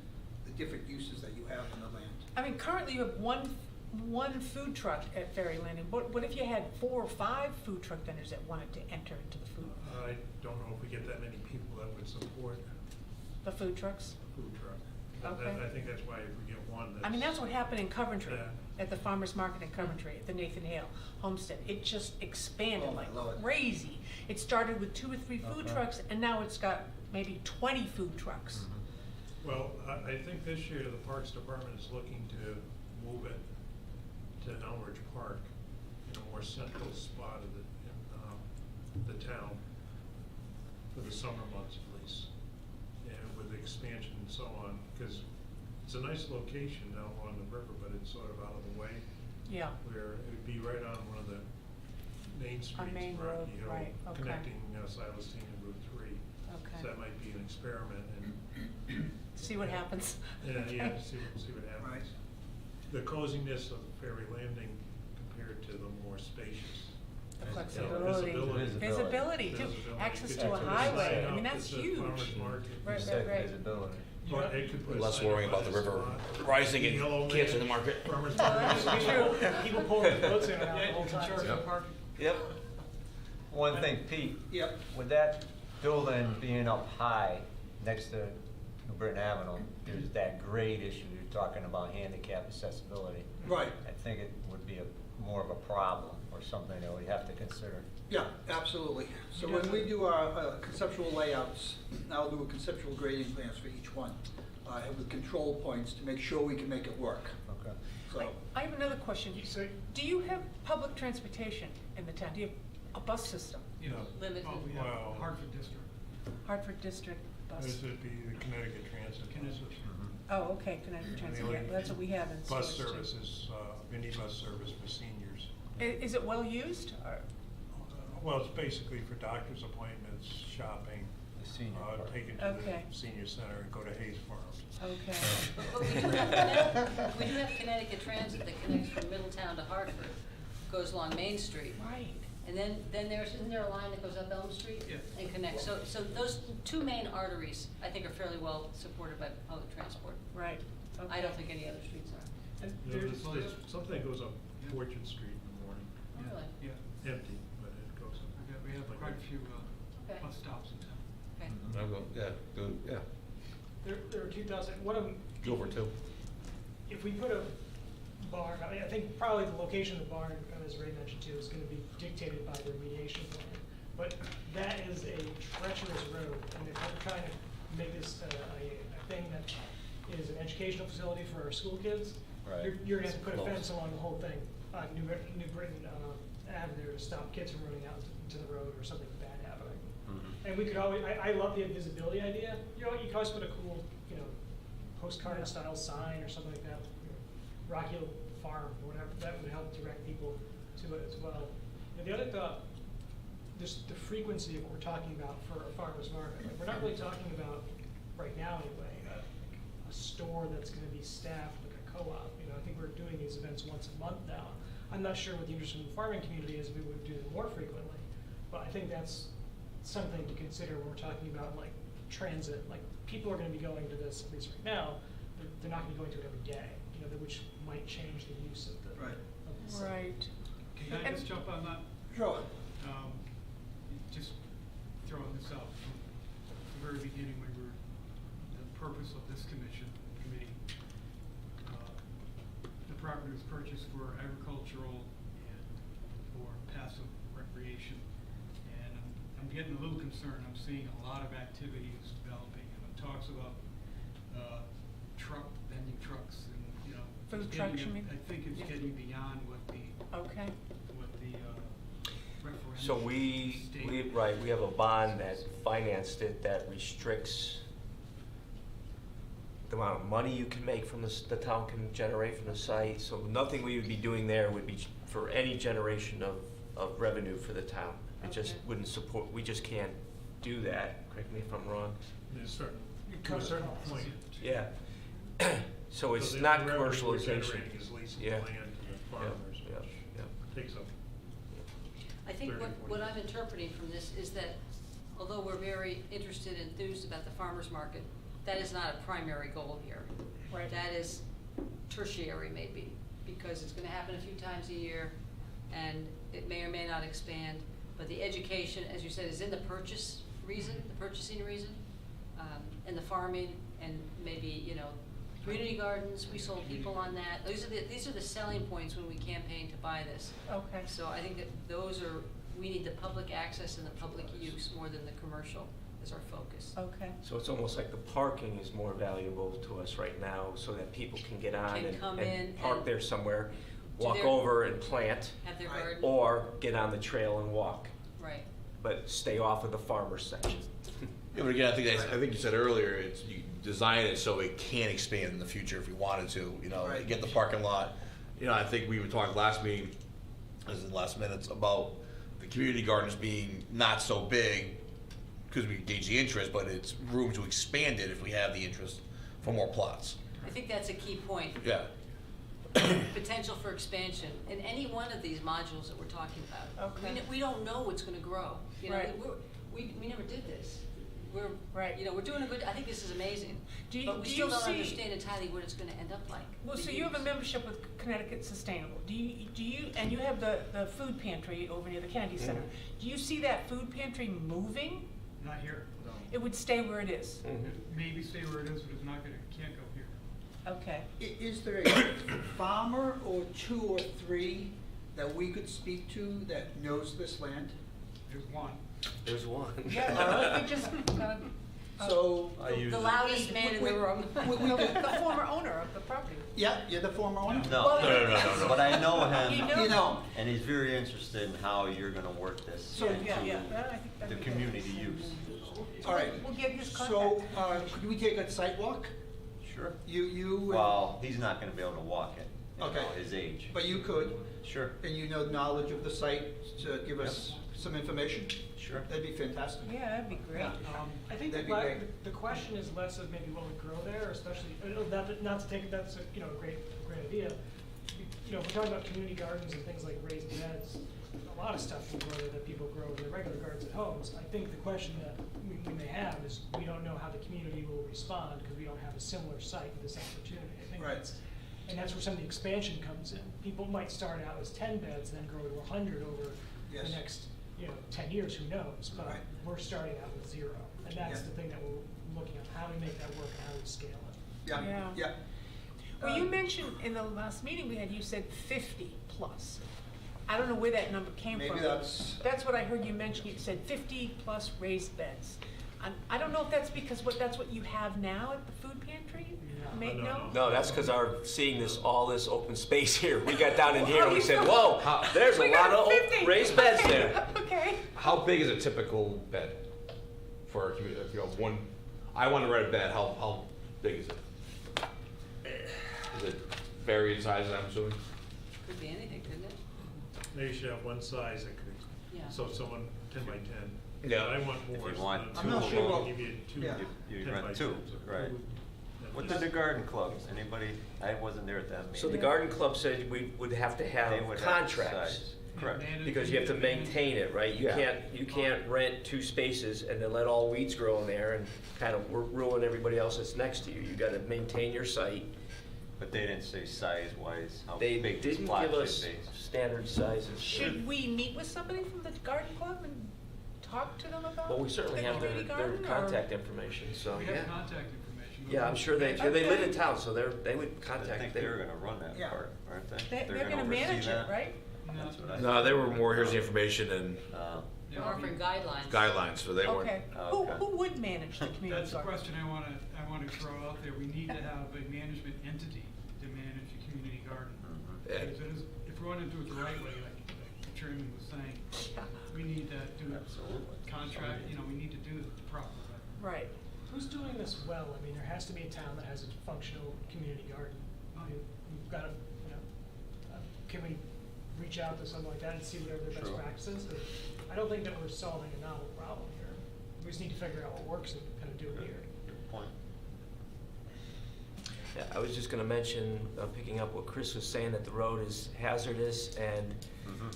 the different uses that you have on the land. I mean, currently you have one food truck at Ferry Landing. What if you had 4 or 5 food truck vendors that wanted to enter into the food, I don't know if we get that many people that would support the food trucks? a food truck. Okay. I think that's why if we get one that's. I mean, that's what happened in Coventry, Yeah. at the farmer's market in Coventry, at the Nathan Hale Homestead. It just expanded Oh, my like Lord. crazy. It started with 2 or 3 food Okay. trucks, and now it's got maybe 20 food trucks. Well, I think this year the Parks Department is looking to move it to Elmridge Park, in a more central spot of the town, for the summer months at least, and with expansion and so on, because it's a nice location down along the river, but it's sort of out of the way, Yeah, where it would be right on one of the main streets, Main Road, Rocky Hill, right, okay. connecting Silas Dean and Route 3. okay. So that might be an experiment, and See what happens. yeah, see what happens. Right. The coziness of Ferry Landing compared to the more spacious. The you know, flexibility. visibility. Too. Visibility. Access Could to a put highway. sign I mean, up that's that says huge. Farmers Market. Right, You said right. visibility. But it could put a Less sign worrying up about the that river says, rising and Yellow kids in Man, the market. Farmers Oh, Market. that's true. People pulling the boats in and out the whole time. Yeah. Yep. One thing, Pete, Yep, with that building being up high next to New Britain Avenue, there's that grade issue you're talking about, handicap accessibility. right. I think it would be more of a problem or something that we have to consider. Yeah, absolutely. So when we do our conceptual layouts, I'll do a conceptual grading plans for each one, with control points to make sure we can make it work. Okay. So, I have another question. So, do you have public transportation in the town? Do you have a bus system? You know, Limited. Oh, we Well- have Hartford District. Hartford District bus? this would be the Connecticut Transit. Oh, okay, Connecticut Transit, The yeah, only that's what we have in Bus Sturbridge, too. services, minibus service for seniors. Is it well-used, or? Well, it's basically for doctor's appointments, shopping, The senior part. taken to Okay. the senior center and go to Hayes Farms. Okay. But we do have we do have Connecticut Transit that connects from Middletown to Hartford, goes along Main Street. Right. And then isn't there a line that goes up Elm Street? Yeah. And connects, so those 2 main arteries, I think, are fairly well supported by public transport. Right. I don't think any other streets are. And You know, there's- there's something that goes up Orchard Street in the morning, Oh, really? Yeah, empty, but it goes up. we have quite a few Okay. bus stops in town. Okay. I'll go, yeah, go, yeah, There are 2,000, one of them. go for 2. If we put a barn, I think probably the location of the barn, as Ray mentioned too, is gonna be dictated by the remediation plan. But that is a treacherous road, and if we're trying to make this a thing that is an educational facility for our school kids, Right. you're gonna have to put a Close. fence along the whole thing, New Britain Avenue to stop kids from running out into the road or something bad happening. And we could always, I love the visibility idea, you know, you could always put a cool, postcard style sign or something like that, Rocky Hill Farm, or whatever, that would help direct people to it as well. And the other thought, just the frequency of what we're talking about for a farmer's market, like, we're not really talking about, right now anyway, a store that's gonna be staffed like a co-op, I think we're doing these events once a month now. I'm not sure what the interest in the farming community is, if we would do them more frequently, but I think that's something to consider when we're talking about like transit, like people are gonna be going to this, at least right now, they're not gonna be going to it every day, which might change the use of the. Right. of the site. Right. Can I just jump on that? Sure. indicating we were, the purpose of this committee. The property was purchased for agricultural and for passive recreation. And I'm getting a little concerned. I'm seeing a lot of activities developing, and it talks about vending trucks and, you know. Food it's trucks, getting- you mean? I think it's Yeah. getting beyond what the Okay. referendum. So we have a bond that financed it that restricts the amount of money you can make from the town can generate from the site. So nothing we would be doing there would be for any generation of revenue for the town. It just Okay. wouldn't support, we just can't do that. Correct me if I'm wrong. To a certain point. Yeah. So it's the not revenue we're commercialization. generating is leasing Yeah. land to the farmers, Yeah, which yeah. takes up. I think 30, what 40 I'm interpreting from this is that although we're very interested and enthused about the farmer's market, that is not a primary goal here. Right. That is tertiary maybe, because it's gonna happen a few times a year, and it may or may not expand. But the education, as you said, is in the purchasing reason, and the farming, and maybe, you know, community gardens, we sold people on that. These are the selling points when we campaign to buy this. Okay. So I think that we need the public access and the public use more than the commercial as our focus. Okay. So it's almost like the parking is more valuable to us right now, so that people can get on Can come and in park and there somewhere, do walk their- over and plant, Have their Right. garden, or get on the trail and walk, right. but stay off of the farmer's section. Yeah, but again, I think you said earlier, it's, you design it so it can expand in the future if we wanted to, you know, Right. get the parking lot. You know, I think we were talking last meeting, as in the last minutes, about the community gardens being not so big, because we gauge the interest, but it's room to expand it if we have the interest for more plots. I think that's a key point. Yeah. Potential for expansion in any one of these modules that we're talking about. Okay. We don't know what's gonna grow. You know, Right. we never did this. Right. You know, we're doing a good, I think this is amazing. Do you- But we do still you don't see- understand entirely what it's gonna end up like. Well, the so you have a use. membership with Connecticut Sustainable. Do you, and you have the food pantry over near the Kennedy Center. Do you see that food pantry moving? Not here. It would stay where it is? Maybe stay where it is, but it's not gonna, can't go here. Okay. Is there a farmer or two or three that we could speak to that knows this land? There's one. There's one. Yeah, we just, So. The loudest man in the room. the former owner of the property. Yeah, you're the former owner? No, No. but I know You him, know? You know, and he's very interested in how you're gonna work this So- into Yeah, I think that'd the be good. community use. all right. We'll get his So, contact. could we take a site walk? Sure. You. Well, he's not gonna be able to walk it, you Okay. know, his age. But you could, Sure, and you know knowledge of the site to give us some information? sure. That'd be fantastic. Yeah, that'd be great. I think That'd be great. the question is less of maybe what would grow there, especially, not to take, that's a, a great idea. If we're talking about community gardens and things like raised beds, a lot of stuff will grow there that people grow in their regular gardens at home. So I think the question that we may have is, we don't know how the community will respond, because we don't have a similar site with this opportunity. I think Right. that's where some of the expansion comes in. People might start out as 10 beds, then grow to 100 over Yes. the next 10 years, who knows? But Right. we're starting out with 0. And that's Yeah. the thing that we're looking at, how we make that work and how we scale it. Yeah, Yeah. yeah. Well, you mentioned in the last meeting we had, you said 50 plus. I don't know where that number came from. Maybe that's, That's what I heard you mention. You said 50 plus raised beds. I don't know if that's because that's what you have now at the food pantry? No. No, that's because seeing all this open space here, we got down in here and we said, whoa, there's a We lot got of 50. raised beds Okay, there. Okay. How big is a typical bed for a community? If you have one, I want to rent a bed. How big is it? Is it vary in size? I'm assuming. Could be anything, couldn't it? Maybe you should have one size that could, Yeah. so if someone 10 by 10. Yeah. But I want more. If you want so I'm not I'll sure what- Give you two yeah. You 10 by rent two, 10s of right. food. What did the garden club, anybody, I wasn't there at that meeting. So the garden club said we would have to They have would have contracts. size. Correct. Because you have to maintain it, right? You Yeah. can't rent 2 spaces and then let all weeds grow in there and kind of ruin everybody else that's next to you. You gotta maintain your site. But they didn't say size-wise, how They big this didn't plot give should us be. standard sizes. Should we meet with somebody from the garden club and talk to them about? Well, we certainly the have their community garden, or- contact information, so, We yeah. have contact information. Yeah, I'm sure they live in town, so they would I contact. think they were gonna run that Yeah. part, aren't they? They're gonna oversee manage it, that? right? That's what I No, they were more, here's the information and They're offering guidelines. guidelines, so they weren't. Okay. Okay. Who would manage the community That's the garden? question I wanna throw out there. We need to have a management entity to manage the community garden. Yeah. Because it is, if we wanna do it the right way, like the chairman was saying, we need to do Absolutely. contract, we need to do it the proper way. Right. Who's doing this well? I mean, there has to be a town that has a functional community garden. I mean, we've got to, can we reach out to something like that and see whatever their best Sure. practices? But I don't think that we're solving a novel problem here. We just need to figure out what works and kind of do it here. Good point. Yeah, I was just gonna mention, picking up what Chris was saying, that the road is hazardous, and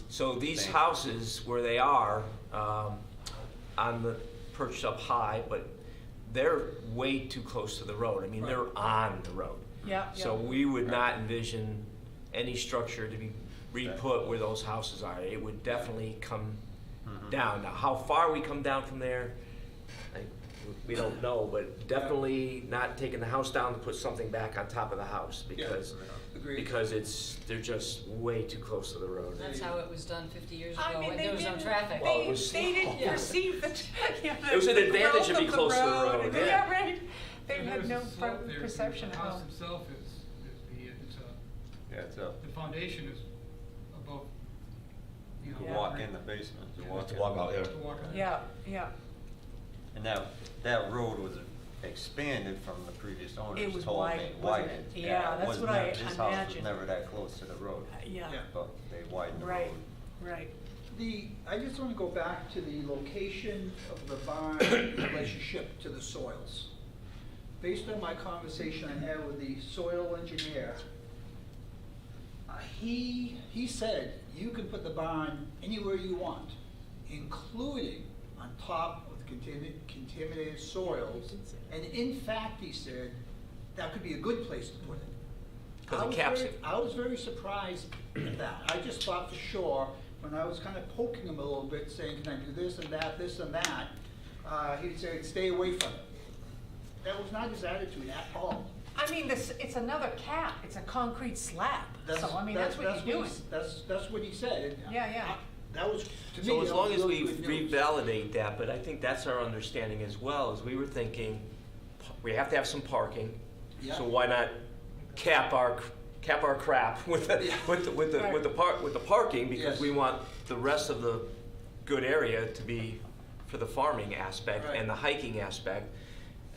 so these Same. houses where they are, on the, perched up high, but they're way too close to the road. I mean, they're on the road. Yeah, So yeah. we would not envision any structure to be re-put where those houses are. It would definitely come down. Now, how far we come down from there, we don't know, but definitely not taking the house down to put something back on top of the house, because, Agreed. because they're just way too close to the road. That's how it was done 50 years I ago mean, when they there was no didn't, traffic. Well, it was- they didn't Yeah. perceive the, It was an the advantage growth to be of the close to the road, yeah. Yeah, right. They And had there's no a slope there, perception because at the all. house itself is Yeah, it's up. the foundation is above, You can Yeah. walk in the basement, you walk To in. walk out, yeah. to walk on. Yeah, yeah. And that road was expanded from the previous owners, It was told wide, me, wasn't widened. it? Yeah, it that's was what I never- This house was imagined. never that close to the road, Yeah, Yeah. but they widened the road. right, right. I just want to go back to the location of the barn in relationship to the soils. Based on my conversation I had with the soil engineer, he said you can put the barn anywhere you want, including on top of the contaminated soils. And in fact, he said, that could be a good place to put it. 'Cause it caps it. I was very surprised at that. I just thought for sure, when I was kind of poking him a little bit, saying, can I do this and that, he'd say, stay away from it. That was not his attitude at all. I mean, it's another cap, it's a concrete slab, so I mean, that's what you're doing. That's what he said. Yeah, yeah. That was, to me, So as that long was as really we good news. revalidate that, but I think that's our understanding as well, is we were thinking, we have to have some parking. Yeah. So why not cap our crap with the, Yeah. with the parking, because Yes. we want the rest of the good area to be for the farming aspect Right. and the hiking aspect.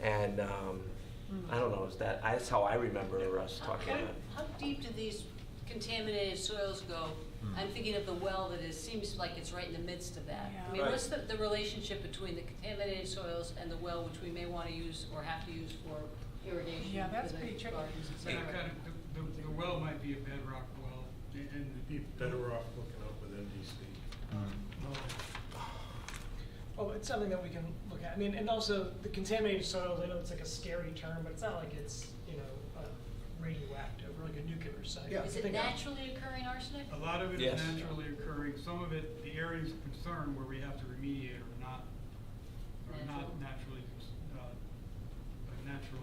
And, I don't know, that's how I remember us talking about it. How deep do these contaminated soils go? I'm thinking of the well that seems like it's right in the midst of that. I mean, Right. what's the relationship between the contaminated soils and the well, which we may want to use or have to use for irrigation? Yeah, that's for the pretty tricky. gardens, et Yeah, cetera? kind of, the well might be a bedrock well, and You'd be better off hooking up with MDC. Well, it's something that we can look at. I mean, and also the contaminated soils, I know it's like a scary term, but it's not like it's, radioactive or like a nuclear site. Yeah. Is I it think naturally occurring arsenic? a lot of it is Yes. naturally occurring. Some of it, the areas of concern where we have to remediate are not Natural. naturally, natural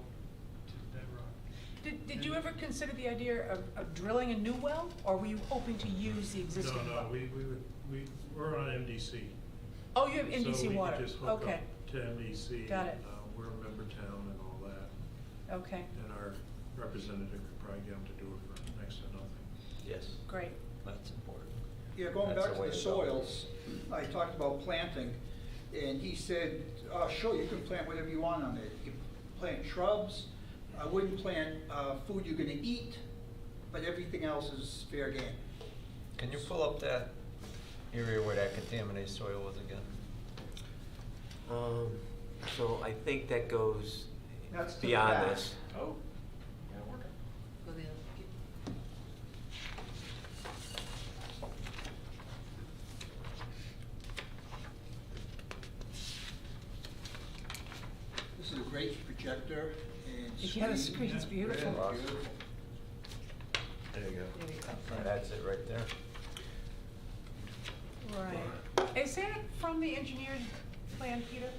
to bedrock. Did you ever consider the idea of drilling a new well, or were you hoping to use the existing well? No, we're on MDC. Oh, you have NDC water, So we could just hook okay, up to MDC. Got it. We're a member town and all that, okay, and our representative could probably get them to do it for next to nothing. Yes. great. That's important. Yeah, going That's back the to way the to go. soils, I talked about planting, and he said, sure, you can plant whatever you want on it. You can plant shrubs. I wouldn't plant food you're gonna eat, but everything else is fair game. Can you pull up that area where that contaminated soil was again? So I think that goes That's to the beyond back. this. Oh, Go the other- This is a great projector and Yeah, the screen's beautiful. Really Awesome. beautiful. There you go. There you go. That's it right there. Right. Is that from the engineer's plan, Peter?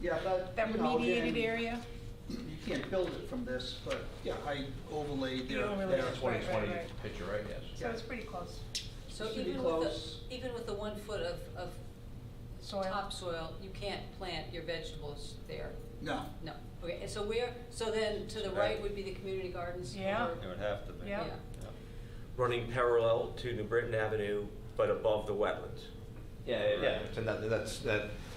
Yeah, That you know, remediated again, area? You can't build it from this, but yeah, I overlaid You their, overlaid their it. 2020 right. picture, right, yes. So it's pretty close. So Pretty even with close. even with the 1 foot of Soil? topsoil, you can't plant your vegetables there? No, No. Okay, and so then to the right would be the community gardens? Yeah. or- It would have to be. Yeah. Running parallel to New Britain Avenue, but above the wetlands. Yeah, and that's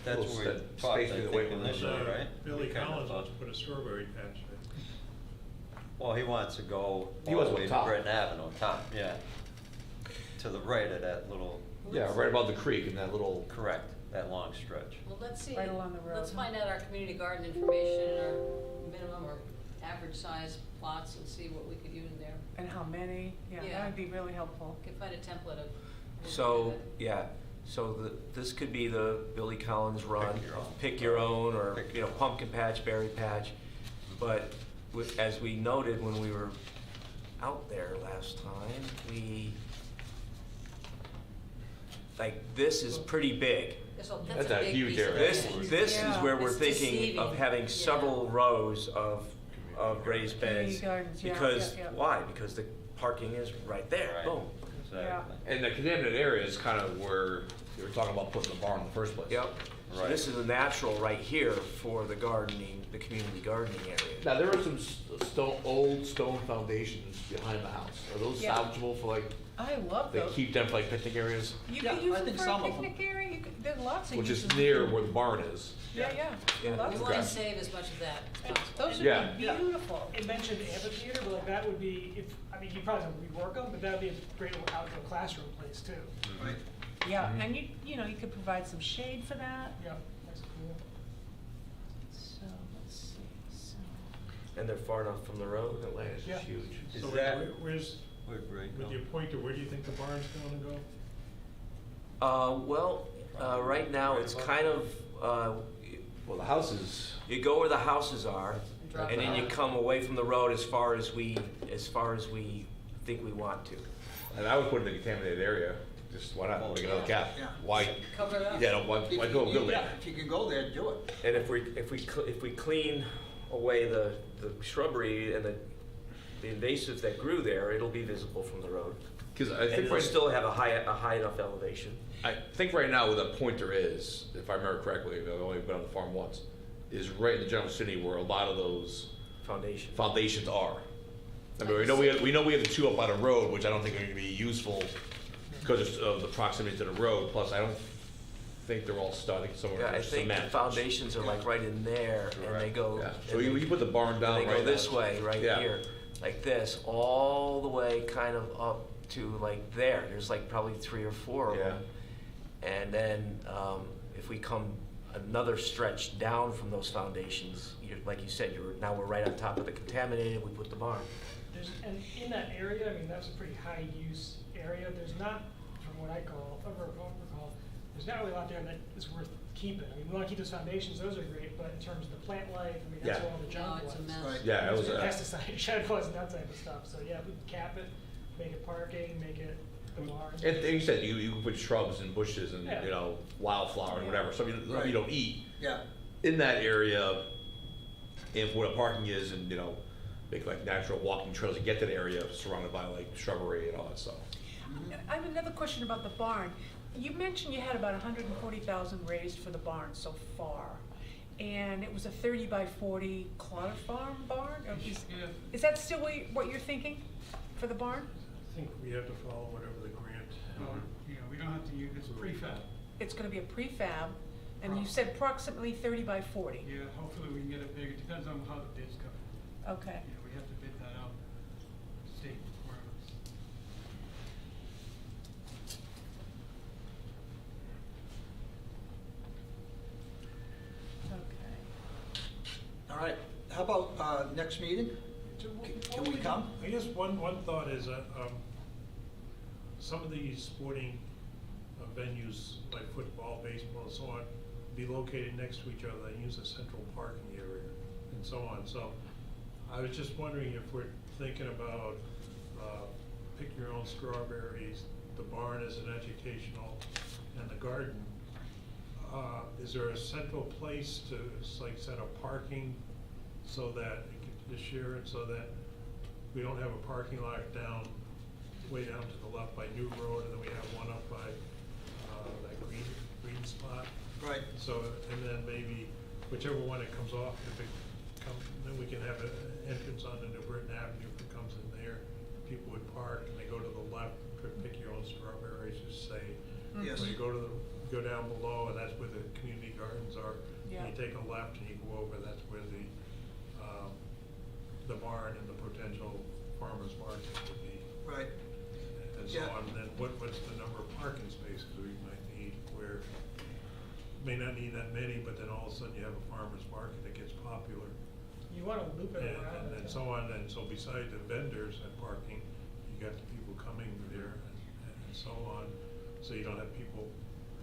That's little what we that talked, space I between the think, weight room. initially, right? Billy We kinda Collins thought- wants to put a strawberry patch there. Well, he wants to go He all wants the to way go to top. Britain Avenue, top, yeah. To the right of that little, Yeah, right above the creek in that little. correct, that long stretch. Well, let's see. Right along the road, Let's huh? find out our community garden information and our minimum or average size plots and see what we could use there. And how many? Yeah, Yeah. that would be really helpful. We can find a template of. So, yeah, so this could be the Billy Collins run, pick your own, or, Pick you know, pumpkin patch, berry patch. But as we noted when we were out there last time, this is pretty big. That's a big huge piece of area. land. This is Yeah. where we're It's thinking of deceiving. having Yeah. several rows of raised Community beds. gardens, yeah, Because, yeah, yeah. why? Because the parking is right there, Right. boom. Exactly. And the contaminated area is kind of where you were talking about putting the barn in the first place. Yep. So Right. this is a natural right here for the gardening, the community gardening area. Now, there are some old stone foundations behind the house. Are those Yeah. salvageable for like, I love they those. keep them for like picnic areas? You Yeah, could use I them think for some a of them. picnic area, there's lots of Which uses. is near where the barn is. Yeah, Yeah. yeah. Lots We of want to them. save as much of that as possible. Those would Yeah. be beautiful. It mentioned amphitheater, but like that would be, you probably don't rework them, but that would be a great outdoor classroom place too. right? Yeah, and you know, you could provide some shade for that. Yeah, that's cool. So, let's see, so. And they're far enough from the road. That land is Yeah. just huge. Is So that- where's, We're great, with no? your pointer, where do you think the barn's gonna go? Right now, it's kind of, Well, the house is, you go where the houses are, Drop and then you down. come away from the road as far as we think we want to. and I would put it in the contaminated area, just why not, make another cap? Yeah. Why, Cover it up. yeah, why go build it? Yeah, if you can go there, do it. And if we clean away the shrubbery and the invasives that grew there, it'll be visible from the road. Because I And think it'll still have a high enough elevation. I think right now where the pointer is, if I remember correctly, I've only been on the farm once, is right in the general city where a lot of those Foundation. foundations are. I mean, we know we have the two up by the road, which I don't think are gonna be useful because of the proximity to the road, plus I don't think they're all stud, I think some of Yeah, them I are think the cement. foundations are like right in there, and they go. Yeah, and so you put the barn down They right go this now. way, right Yeah. here, like this, all the way kind of up to like there. There's like probably 3 or 4 of them. And then if we come another stretch down from those foundations, like you said, now we're right on top of the contaminated, we put the barn. And in that area, that's a pretty high use area. There's not, from what I recall, there's not really a lot there that is worth keeping. We want to keep those foundations, those are great, but in terms of the plant life, that's Yeah. where all the junk No, it's a was. mess. Right. Yeah, it was, Pesticide shed was and that type of stuff. So yeah, we can cap it, make it parking, make it the barn. And you said, you can put shrubs and bushes and, Yeah. you know, wildflowers, whatever, something you Right. don't eat. Yeah, In that area, and where the parking is, and, you know, make like natural walking trails to get to the area surrounded by like shrubbery and all that stuff. I have another question about the barn. You mentioned you had about 140,000 raised for the barn so far. And it was a 30 by 40 Clotter Farm barn? Or Yeah. is that still what you're thinking for the barn? I think we have to follow whatever the grant. We don't have to use, it's prefab. It's gonna be a prefab, and you said approximately 30 by 40. Yeah, hopefully we can get it bigger, depends on how the bids come. Okay. We have to bid that out, state requirements. Okay. all right. How about next meeting? Can we come? I guess one thought is that some of these sporting venues, like football, baseball, and so on, be located next to each other and use a central parking area and so on. So I was just wondering if we're thinking about pick your own strawberries, the barn as an educational, and the garden is there a central place to, like, set up parking so that, to share it, so that we don't have a parking lot way down to the left by New Road, and then we have one up by, that green spot? Right. So, and then maybe whichever one it comes off, then we can have an entrance onto New Britain Avenue if it comes in there. People would park and they go to the left, pick your own strawberries, just say. Yes. When you go down below, and that's where the community gardens are. Yeah. And you take a left and you go over, that's where the barn and the potential farmer's market would be. Right. And so Yeah. on, then what's the number of parking spaces we might need, where may not need that many, but then all of a sudden you have a farmer's market that gets popular. You want to loop it around. And so on, and so beside the vendors and parking, you got the people coming there and so on, so you don't have people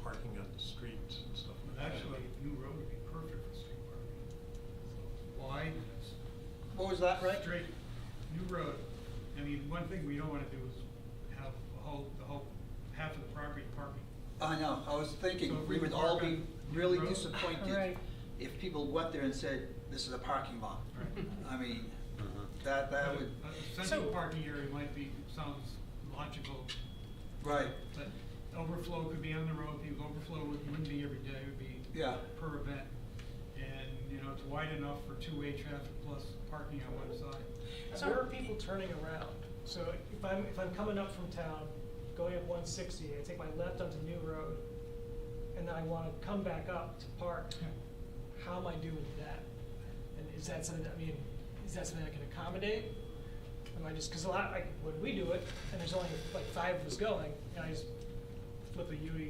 parking on the streets and stuff like that. Actually, New Road would be perfect for street parking. Wide, and it's What was that, Ray? straight, New Road. I mean, one thing we don't wanna do is have the whole, half of the property parking. I know, I was thinking, So if we we would all park be on really New Road. disappointed Right. if people went there and said, this is a parking lot. Right. I mean, that would, A central parking area sounds logical, right, but overflow could be on the road, people overflow wouldn't be every day, it would be yeah, per event. And, it's wide enough for two-way traffic plus parking on one side. So where are people turning around? So if I'm coming up from town, going up 160, I take my left onto New Road, and then I want to come back up to park, how am I doing that? And is that something, is that something I can accommodate? Am I just, because a lot, like, when we do it, and there's only like 5 of us going, and I just flip a U-turn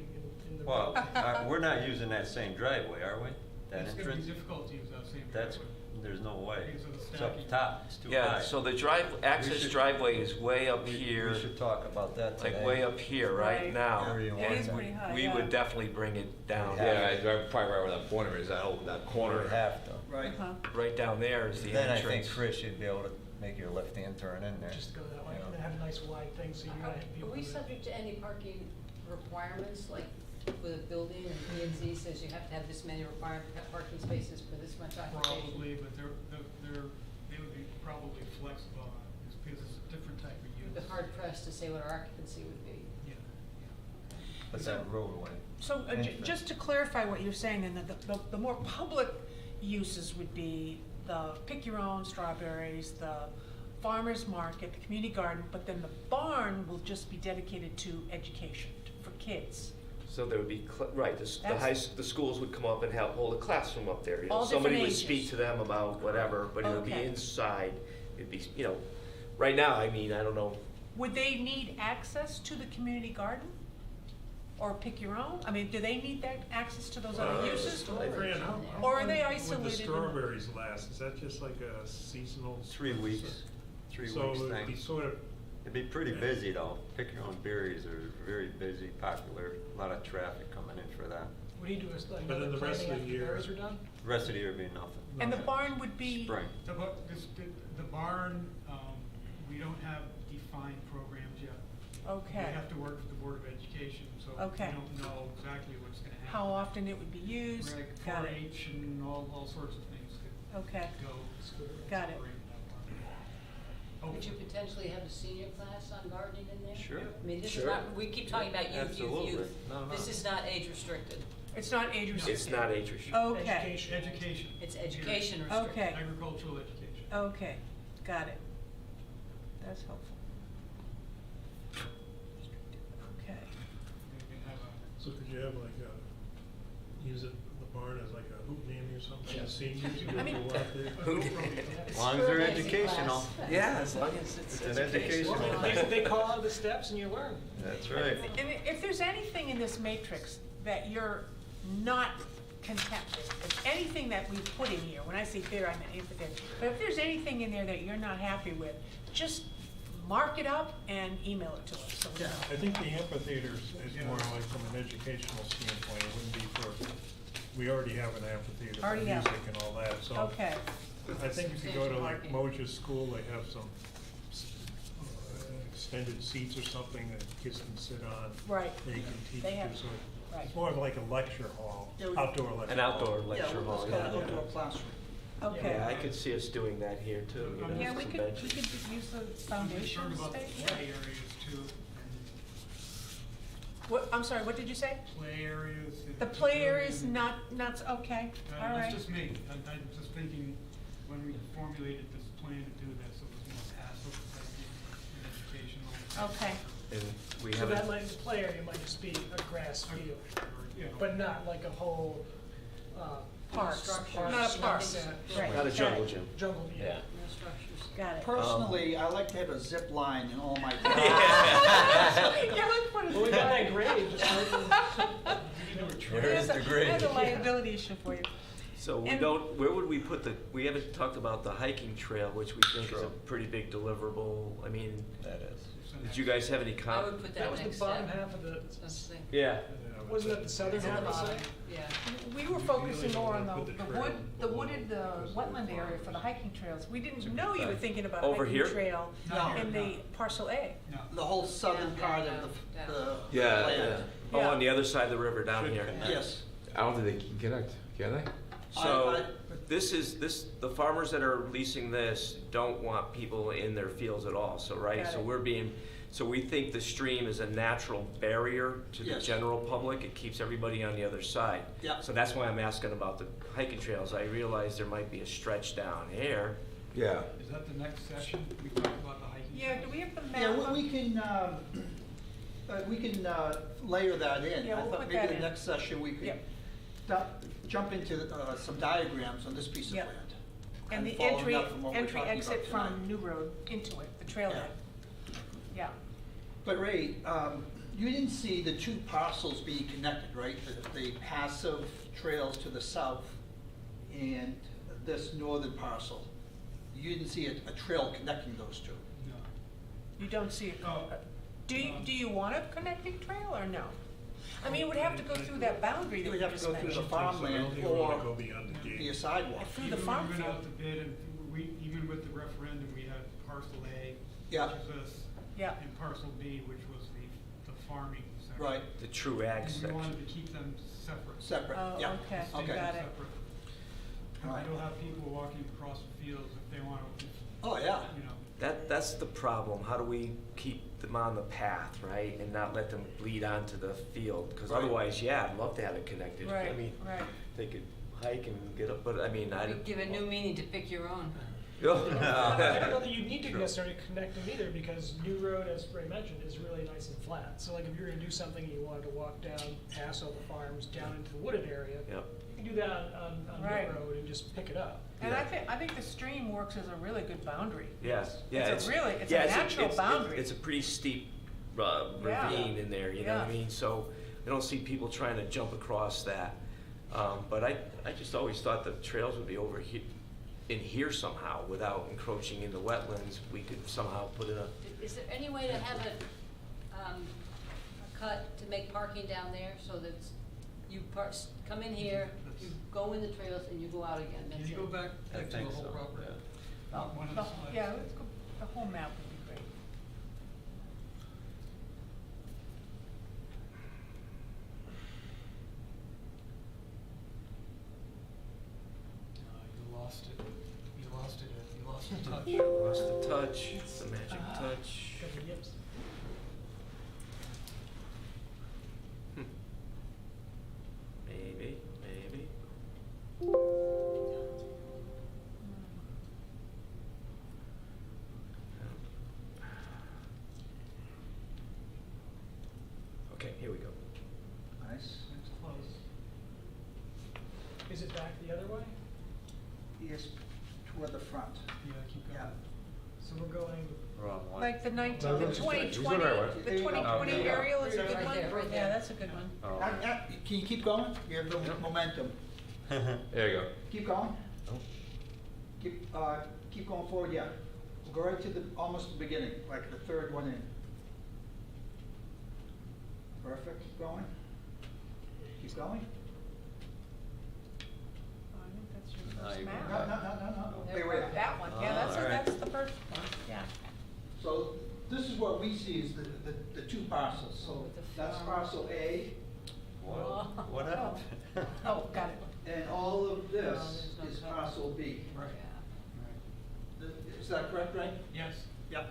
in the Well, road. we're not using that same driveway, are we? That It's gonna entrance? be difficult to use that same That's, driveway. there's no way. Because of the It's up stacking. top, it's too high. Yeah, so the access should- driveway is way up We here, should talk about that today. like way up here right Right. now. Where you It want is that. pretty high, We yeah. would definitely bring it down. Yeah. I drive probably right where that pointer is, that corner. We have to. right. Uh-huh. Right down there is the Then I think entrance. Chris should be able to make your left-hand turn in there. Just go that way, Yeah. and then have a nice wide thing, so you're Are gonna have people. we subject to any parking requirements, like with a building and P and Z says you have to have this many required parking spaces for this much occupation? Probably, but they would be probably flexible on it, just because it's a different type of use. You'd be hard pressed to say what our occupancy would be. Yeah. But that roadway. So, just to clarify what you're saying, then, the more public uses would be the pick-your-own strawberries, the farmer's market, the community garden, but then the barn will just be dedicated to education, for kids. So there would be, right, the schools would come up and hold a classroom up there. All Somebody different would speak ages. to them about whatever, but it would be Okay. inside. It'd be, right now, I don't know. Would they need access to the community garden? Or pick your own? Do they need that access to those other uses? Fran, how Or are long they would isolated the in- strawberries last? Is that just like a seasonal? 3 weeks, 3 So weeks it would be thing. sort of, It'd be pretty busy though. Pick your own berries are very busy, popular, a lot of traffic coming in for that. What do you do, is like, But then another the rest planting of after the the year- berries are done? The rest of the year would be nothing. And the barn would be, Spring. The barn, we don't have defined programs yet. okay, We have to work with the Board of Education, so we Okay. don't know exactly what's gonna happen. how often it would be used? Like Got it. 4-H and all sorts of things could Okay, go. Got it. operate in that barn. Could you potentially have a senior class on gardening in there? Sure. This is Sure. not, we keep talking about youth, Absolutely. youth. No. This is not age restricted. it's not age restricted? It's not age restricted. Okay, Education. It's education restricted. okay, Agricultural education. okay, got it. That's helpful. Okay, You can have a, so could you have like use it, the barn as like a hoop nanny or something, the seniors who I mean- go out there? As long as they're Spur dancing educational. class. Yeah, as long as it's It's an educational. Well, they call out the steps and you learn. That's right. and if there's anything in this matrix that you're not content with, if anything that we put in here, when I say there, I mean amphitheater, but if there's anything in there that you're not happy with, just mark it up and email it to us, so we know. I think the amphitheater is more like from an educational standpoint, it wouldn't be for, we already have an amphitheater for Already have. music and all that, so. Okay, I think if you go to like Substantial Moses School, they have some extended seats or something that kids can sit on. right, They can teach They have- kids, so Right. It's more of like a lecture hall, Yeah, we- outdoor lecture An hall. outdoor Yeah, lecture let's hall. call it Yeah. outdoor classroom. Okay. Yeah, I could see us doing that here too. you know, Yeah, we some could benches. use the I'm foundation concerned about the state. play areas too, and What, I'm sorry, what did you say? play areas. The play area is not, okay, all right. That's just me. I'm just thinking, when we formulated this plan to do this, it was more passive, I think, and educational. Okay. And we So haven't. that might, the play area might just be a grass field, You know, but not like a whole, Park, Structure. not a park. Right, Not a got jungle it. gym. jungle view. Yeah. No structures. Got it. Personally, I like to have a zip line in all my. Yeah, let's put it. Well, we got that grade, just right There's a liability issue for you. So we And- don't, where would we put the, we haven't talked about the hiking trail, which we think is a pretty big deliverable. I mean, That is. did you guys have any I comment? would put That that was the next bottom step. half of the, That's the thing. Yeah. wasn't that the southern half of the site? Yeah. We were focusing more on Put the trail the below wooded, because of wetland the area for the farmers. hiking trails. We didn't know you were thinking about a Over hiking here? trail No. in the parcel A. No. The whole southern Yeah, part yeah, of yeah. the Yeah, land. yeah. Oh, Yeah. on the other side of the river down Should here. connect. Yes. I don't think they can connect, can they? So, I- the farmers that are leasing this don't want people in their fields at all, so, right? Got So it. so we think the stream is a natural barrier to the Yes. general public. It keeps everybody on the other side. Yeah. So that's why I'm asking about the hiking trails. I realize there might be a stretch down here. Yeah. Is that the next session? We talk about the hiking. Yeah, do trails? we have the map? Yeah, up? we can layer that in. Yeah, I we'll thought put maybe that the in. next session we could Yep. jump into some diagrams on this piece of Yep. land. And the following entry, up from what we're talking about exit tonight. from New Road into it, the trailhead. Yeah. But Ray, you didn't see the two parcels being connected, right? The passive trails to the south and this northern parcel. You didn't see a trail connecting those two. No. You don't see it. Oh. Do you want a connecting trail or no? I mean, it would have to go through that boundary You that would you have to just go through the mentioned. farmland I don't think we wanna go or beyond the gate. via sidewalk. Through the farm Even when we went field. out to bid, and even with the referendum, we had parcel A, Yeah. which is this, Yeah. and parcel B, which was the farming section. Right. The true ag And we section. wanted to keep them separate. Separate, Oh, yeah. okay. Distinct Okay. Got it. separate. All right. You'll have people walking across the fields if they want to, Oh, yeah. you know. That's the problem. How do we keep them on the path, right? And not let them bleed onto the field? Because Right. otherwise, yeah, I'd love to have it connected. I Right, mean, right. they could hike and get up, but I mean, I We don't. give a new meaning to pick your own. I don't know that you need to necessarily connect them either, because New Road, as Ray mentioned, is really nice and flat. So like if you're gonna do something, and you wanted to walk down, past all the farms, down into the wooded area, Yep. you can do that on Right. New Road and just pick it up. And Yeah. I think the stream works as a really good boundary. Yes, yeah. It's a really, it's a yeah, natural boundary. It's a pretty steep Yeah. ravine in there, you know what I Yeah. mean? So I don't see people trying to jump across that. But I just always thought the trails would be over here, in here somehow, without encroaching into wetlands. We could somehow put in a, Is there any way to have a cut to make parking down there so that you come in here, you go in the trails and you go out again, Can that's you it? go back I to the think whole so, property? yeah. One of The- the slides. Yeah, let's go, the whole map would be great. You lost it. You lost it. You lost the touch. Lost the touch, the magic touch. Couple yips. Maybe, maybe. Okay, here we go. Nice. It's close. Is it back the other way? Yes, toward the front. Yeah, keep going. Yeah. So we're going, Wrong one. Like the 19, No, the he's going 2020, right way. the There you go. 2020 Okay. aerial is a Right good there, one? right there. Yeah, that's a good one. Oh. Can you keep going? You have the momentum. There you go. Keep going. Oh. Keep going forward, yeah. Go right to the, almost the beginning, like the third one in. Perfect, keep going. Keep going. Oh, I think that's your No, first you map. No. There Wait, we wait. go. That one, yeah, Oh, all right. that's the first one, yeah. So this is what we see as the two parcels. So With the that's farm. parcel A, What? What happened? Oh, got it. And all of this there's no is cover. parcel B. Right. Is that correct, Ray? Yes. Yep.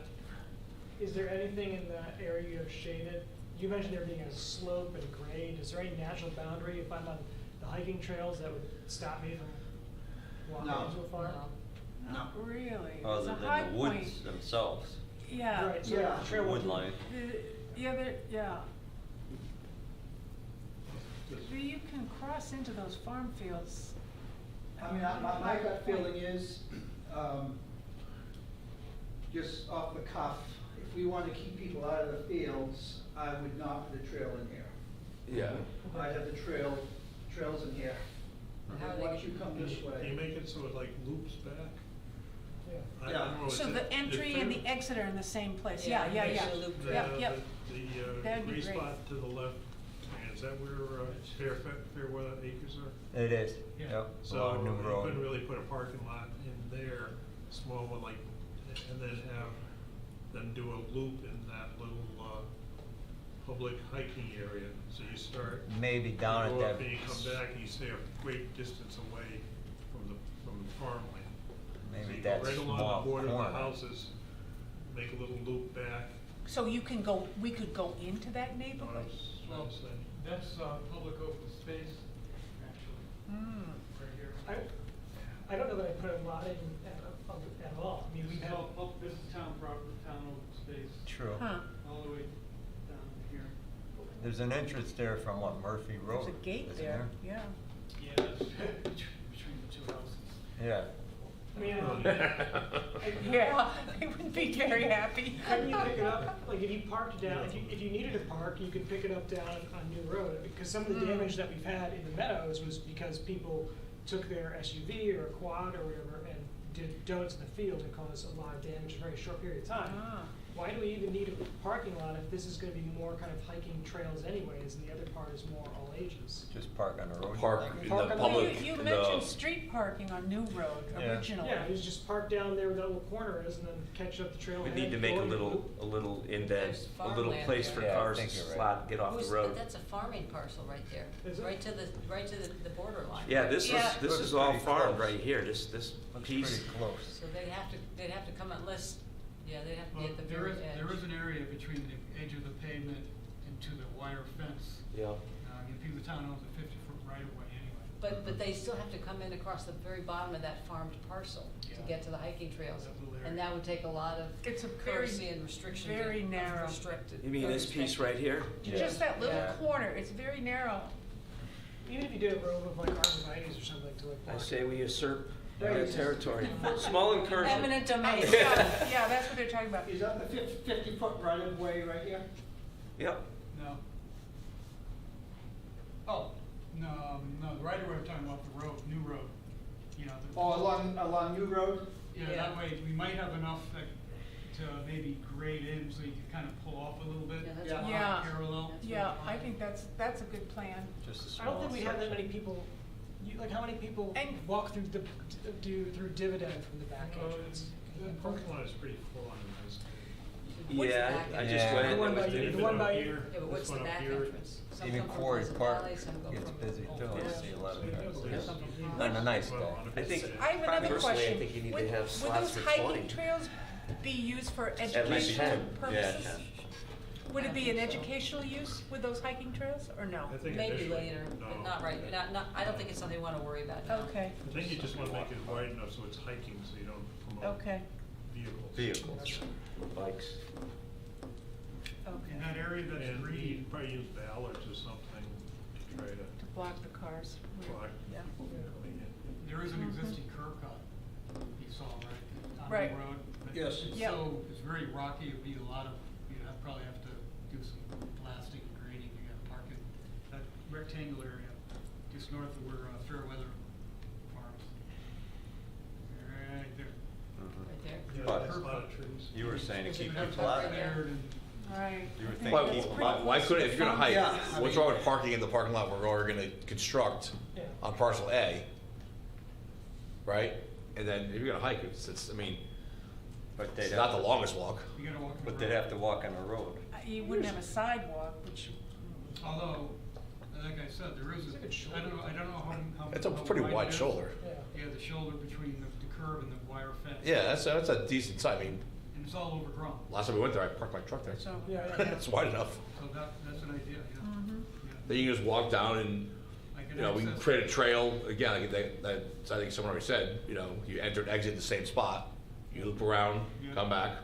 Is there anything in that area you have shaded? You mentioned there being a slope and grade. Is there any natural boundary if I'm on the hiking trails that would stop me from walking No. into a farm? Not really. Other It's a than high the point. woods themselves, Yeah. Right, so Yeah. the trail wood would line. Yeah. You can cross into those farm fields. I mean, my gut feeling is, just off the cuff, if we want to keep people out of the fields, I would not put a trail in here. Yeah. I'd have the trails in here. And How are then they once you come this Can you way. make it so it like loops back? Yeah. I Yeah. don't know, So is the it- entry is and there- the exit are in the same place. Yeah, Yeah. makes it a loop The, Yep, yep. the That'd be gray great. spot to the left, is that where Fairweather Acres are? It is, Yeah. yep, So along New you couldn't Road. really put a parking lot in there, small one like, and then have them do a loop in that little, public hiking area. So you start. Maybe down you at go up that. and you come back and you stay a great distance away from the farmland. So Maybe you go that right along small the border of corner. the houses, make a little loop back. So you can go, we could go into that You know what neighborhood? I'm trying to say? That's, public open space, actually, Hmm. right here. I don't know that I put a lot in at all. I mean, This we've is had, all, this is town property, town open space, True. Huh. all the way down here. There's an entrance there from what, Murphy Road? There's a gate isn't there, yeah. Yeah, that's between the two houses. Yeah. I mean, Yeah, they wouldn't be very happy. couldn't you pick it up, like if you parked down, if you needed to park, you could pick it up down on New Road? Because some of the damage that we've had in the meadows was because people took their SUV or a quad or whatever and did donuts in the field and caused a lot of damage in a very short period of time. Ah. Why do we even need a parking lot if this is gonna be more kind of hiking trails anyways, and the other part is more all ages? Just park on the road. you Park think? in Park the on the- public. You in mentioned the- street parking on New Road Yeah. originally. Yeah, you just park down there where that little corner is and then catch up the trail. We need to make a little indent, There's a little farmland place there. for Yeah, I cars to think you're right. slot, get off Who's- the road. But that's a farming parcel right there, Is it? right to the borderline. Yeah, this Yeah. is, this Looks is all pretty farmed close. right here, this Looks piece. pretty close. So they'd have to come unless, yeah, they'd have to be Well, at the there very is, edge. there is an area between the edge of the pavement and to the wire fence. Yeah. The town owns a 50-foot right of way anyway. But they still have to come in across the very bottom of that farmed parcel to Yeah. get to the hiking trails. That little area. And that would take a lot of It's a courtesy and restriction. very of narrow. restricted. You mean this piece right here? Yeah. Just that little Yeah. corner, it's very narrow. Even if you did a row of like arborvitae's or something to like. I block say we usurp Right. their territory. Small incursion. Eminent domain, yeah, that's what they're talking about. Is that the 50-foot right of way right here? Yep. No. Oh, no, the right of way, I'm talking about the road, new road, you know. Oh, along New Road? Yeah, Yeah. that way, we might have enough that, to maybe grade in, so you can kind of pull off a little bit. Yeah, that's Yeah. what- Yeah. Parallel. Yeah, I think that's a good plan. Just a I don't small think we have that section. many people, like how many people And- walk through through dividend from the back entrance? The parking lot is pretty full on in this. What's the Yeah, back I just entrance? went, The it one was by you, different. the one by you. Here, Yeah, but what's this the one up back here. entrance? Some Even come from Quarry Pleasant Park Valley, some go gets from- busy too, I see a lot of cars. Yeah. On a nice day. I think, I have another personally, question. I think you need Would- to have Would slots those for hiking 20. trails be used for least educational 10, yeah. purposes? Would it be an educational use with those hiking trails, or no? I think Maybe initially, later, no. but not right, I don't think it's something we wanna worry about now. Okay, I think you just wanna make it wide enough so it's hiking, so you don't promote okay, vehicles. Vehicles. Bikes. In okay, that area that's And green, you'd probably use ballards or something to try to to block the cars. block Yeah. people coming in. there is an existing curb cut, you saw, right? On Right. the road. But Yes. It's Yep. it's very rocky, it'd be a lot of, you'd probably have to do some blasting and grading, you gotta park it, that rectangle area, just north of where Fairweather Farms. Right there. Right there. Yeah, But- there's a lot of trees. You were saying to Is it keep right people out there? of there. There and Right. You were I think thinking Why, that's people- pretty why close couldn't, to if you're gonna the hike, farm. Yeah, I what's mean- wrong with parking in the parking lot we're already gonna construct Yeah. on parcel A, right? And then if you're gonna hike, it's, I mean, But It's they'd not have the to, longest walk. you gotta walk in the but they'd road. have to walk on the road. You wouldn't have a sidewalk, which, Although, like I said, there is, I don't know how. It's a how pretty wide it is. shoulder. Yeah, the shoulder between the curb and the wire fence. Yeah, that's a decent size. I mean, And it's all overgrown. last time we went there, I parked my truck there. So, It's wide enough. so that's an idea, yeah. Yeah. Then you can just walk down and, Like an you know, we can access- create a trail. Again, like that's, I think someone already said, you know, you enter and exit the same spot. You loop around, Yeah. come back,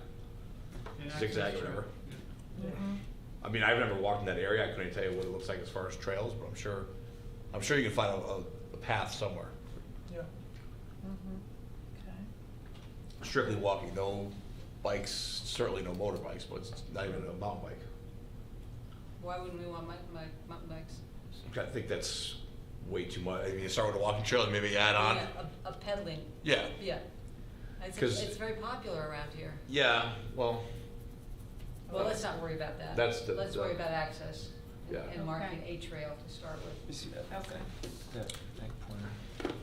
an access zigzag or trail. whatever. Yeah. I mean, I've never walked in that area. I couldn't tell you what it looks like as far as trails, but I'm sure you can find a path somewhere. Yeah. Okay. Strictly walking, no bikes, certainly no motorbikes, but it's not even a mountain bike. Why wouldn't we want my mountain bikes? I think that's way too much. I mean, you start with a walking trail and maybe add on. Yeah, a pedaling, Yeah, yeah. It's very popular around here. yeah, well, Well, let's not worry about that. That's the- Let's worry about access and- Yeah. and marking Okay. a trail to start with. You see that? Okay. That pointer.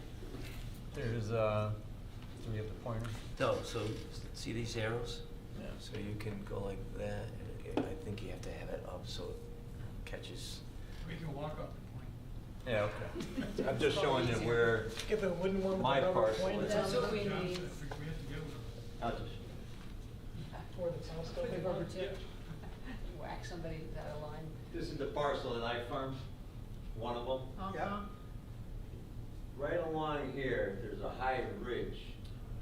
There's, do we have the pointer? No, so see these arrows? Yeah. So you can go like that, and I think you have to have it up so it catches. We can walk up the point. Yeah, okay. I'm just showing you where Get the wooden one with my the rubber parcel point is. That's what we Johnson, need. I think we have to get with them. I'll just, for the telescope. With the rubber tip. Whack somebody out of line. This is the parcel that I farm, one of them. Uh-huh. Right along here, there's a high ridge,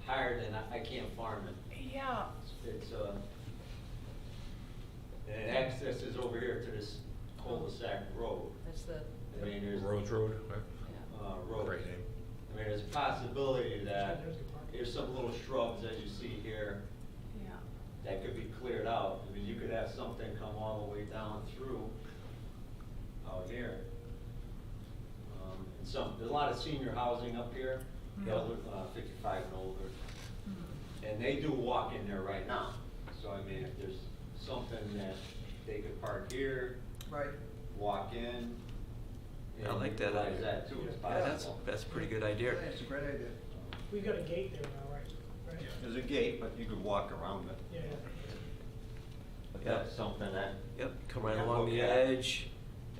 higher than I can't farm it. Yeah. It's, and it accesses over here to this cul-de-sac road. That's the, I mean, there's, Rhodes Road. yeah. road. Great name. I mean, there's a possibility that there's some little shrubs, as you see here, Yeah. that could be cleared out. I mean, you could have something come all the way down through out here. And there's a lot of senior housing up here, elder, 55 and older. And they do walk in there right now. So I mean, if there's something that they could park here, Right. walk in. I and like that utilize idea. that too, it's Yeah, possible. that's a pretty good idea. It's a great idea. We've got a gate there now, right? Right? There's a gate, but you could walk around it. Yeah. But Yeah. that's something that, Yep, come right Yeah. along the Okay. edge,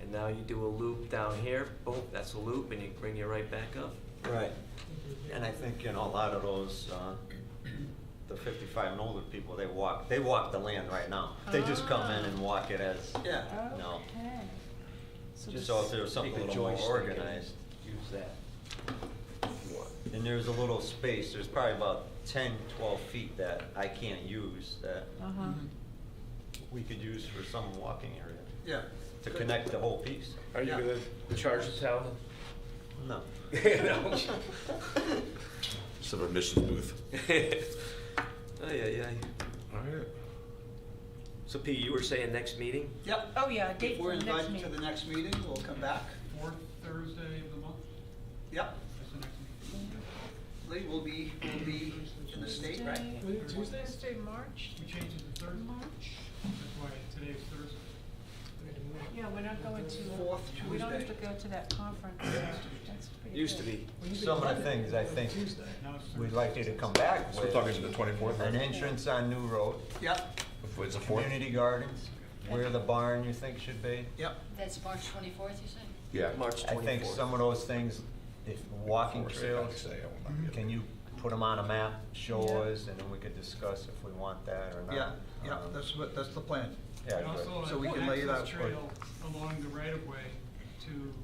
and now you do a loop down here, boom, that's a loop, and you bring you right back up. right. And I think, you know, a lot of those, the 55 and older people, they walk the land right now. They just come in and walk it as, Yeah. you know, Okay. So just so if there was something a Take the little more joystick and organized. Use that. if you want. And there's a little space, there's probably about 10, 12 feet that I can't use, that Uh-huh. we could use for some walking area, Yeah. to connect the whole piece. Are you Yeah. gonna charge the town? No. No. Some admissions booth. Oh, yeah. All right. So Pete, you were saying next meeting? Yep. Oh, yeah, date If we're for the next invited to meeting. the next meeting, we'll come back. Fourth Thursday of the month, Yep. that's the next meeting. Lee will be in the state, right? Tuesday? Tuesday, March? We changed it to Thursday. March? That's why today's Thursday. Yeah, we're not going to, Fourth we don't have Tuesday. to go to that conference. That's pretty Used to good. be. some of the things I think Now it's we'd Thursday. like you to come back So we're with. talking to the 24th? An entrance on New Road, Yep, It's a fourth? community gardens, where the barn you think should be. yep. That's March 24th, you say? Yeah. March I 24th. think some of those things, if walking Or say, trails, say, I will not be able- can you put them on a map, show Yeah. us, and then we could discuss if we want that or not? Yeah, yeah, Um, that's the plan. Yeah, And good. also So we an can lay it access out. trail along the right of way to,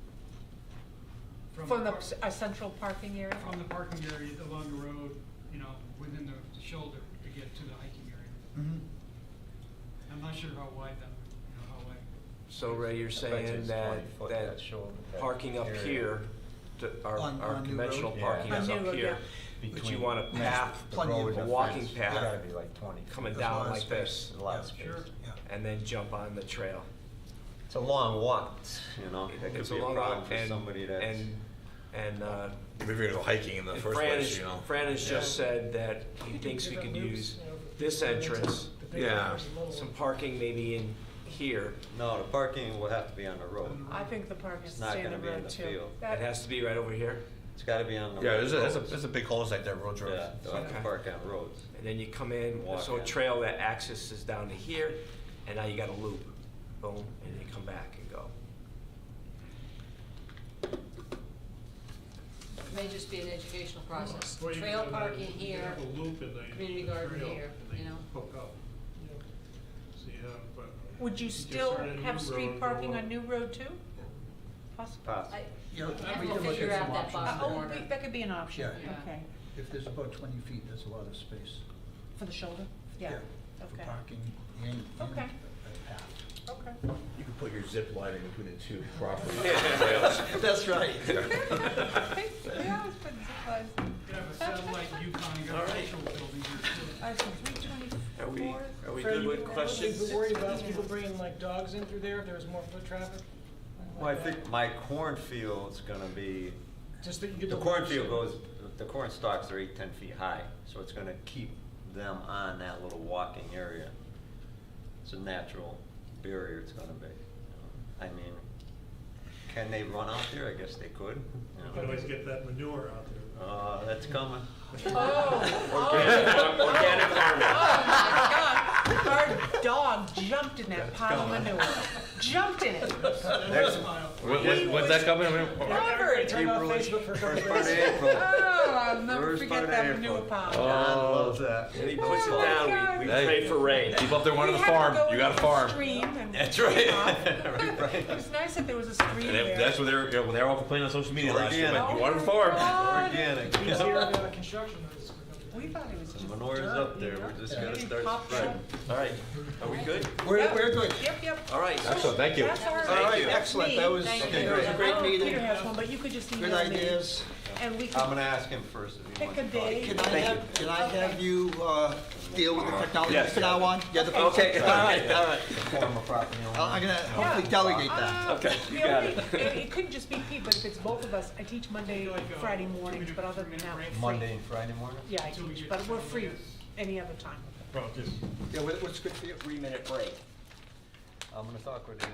From the, par- a central parking area? from the parking area along the road, you know, within the shoulder to get to the hiking area. Mhm. I'm not sure how wide that, how wide. So Ray, you're I bet saying it's that, 20 foot, that shoulder, that parking up area. here, our On New conventional Road? Yeah. parking is On New up Road, here, yeah. but you want a Between path, the Plenty of road and a the walking fence, path It's gotta be like 20 feet. coming There's a lot down of like this, There's a lot of space. Sure. Yeah. and then jump on the trail. It's a long walk, you know, it could It's be a long problem walk, for and- somebody that's. And, Maybe you're gonna go hiking in the and first Fran place, has, you know? Fran has just said that he thinks we could use this entrance, Yeah. some parking maybe in here. No, the parking will have to be on the road. I think the parking It's is not stay in the gonna be in road the too. field. It That- has to be right over here, It's gotta be on the. Yeah, there's roads. a big cul-de-sac there, Rhodes Road. Yeah, they'll have to Okay. park on roads. and then you come in, Walk so a in. trail that accesses down to here, and now you got a loop, boom, and you come back and go. may just be an educational process. Well, you can Trail have that- parking you can here, have a loop in the community garden trail, here, and they you know. Hook up. So you have, Would you just still start a new have road, street go parking up. on New Road too? Possible. Possible. You know, We have we to can look figure at out some that options bottom there. Oh, corner. that could be an option, Yeah. okay. If there's about 20 feet, there's a lot of space. For the shoulder? Yeah, For okay. parking and Okay. a path. Okay. You can put your zip line in between the two properties. That's right. We always put zip lines. You have a satellite Yukon agricultural building here too. All right, so 324. Are we Fred, good you- with Are questions? you worried about people bringing like dogs in through there if there was more foot traffic? Well, I think my cornfield's gonna be, Just that you get the the. cornfield goes, the corn stalks are 8, 10 feet high, so it's gonna keep them on that little walking area. It's a natural barrier it's gonna be. I mean, can they run out there? I guess they could. You can always get that manure out there. That's coming. Organic farming. Oh my God, our dog jumped in that pile of manure. Jumped in it. When's that coming? Covered. Turn off April-ish, Facebook for a couple first part of days. April. Oh, I'll never First forget part that of manure April. pile. John loves that. When he puts Oh it my down, God. we Hey. pray for rain. Keep up there one of the We had to farm. go You got a into farm. the stream and That's clean right. off. It was nice that there was a stream And there. that's what they're all complaining on social media last year. Organic. Like, you wanted a farm. Organic. He's here on construction notice for a couple days. We thought it was just Menorah's dirt, up there. you know? We're just And gonna then start popped spreading. up. All right, are we good? We're good. Yep. All right. Excellent, thank you. That's our. All right, you. excellent. That was, Thank it you. was a great I don't know if meeting. Peter has one, but you could just email Good me. ideas. And we I'm could gonna ask him first if he pick wants a to talk. day. Can I have you deal with the technology Yes. from now on? Yeah, the Okay, all right. Former property owner. I'm gonna hopefully delegate that. Okay, you The got only- it. It couldn't just be Pete, but if it's both of us, I teach Monday, Friday mornings, but other than that, we're free. Monday and Friday morning? Yeah, I teach, but we're free any other time. Yeah, what's good for you? 3-minute break. I'm gonna talk with you.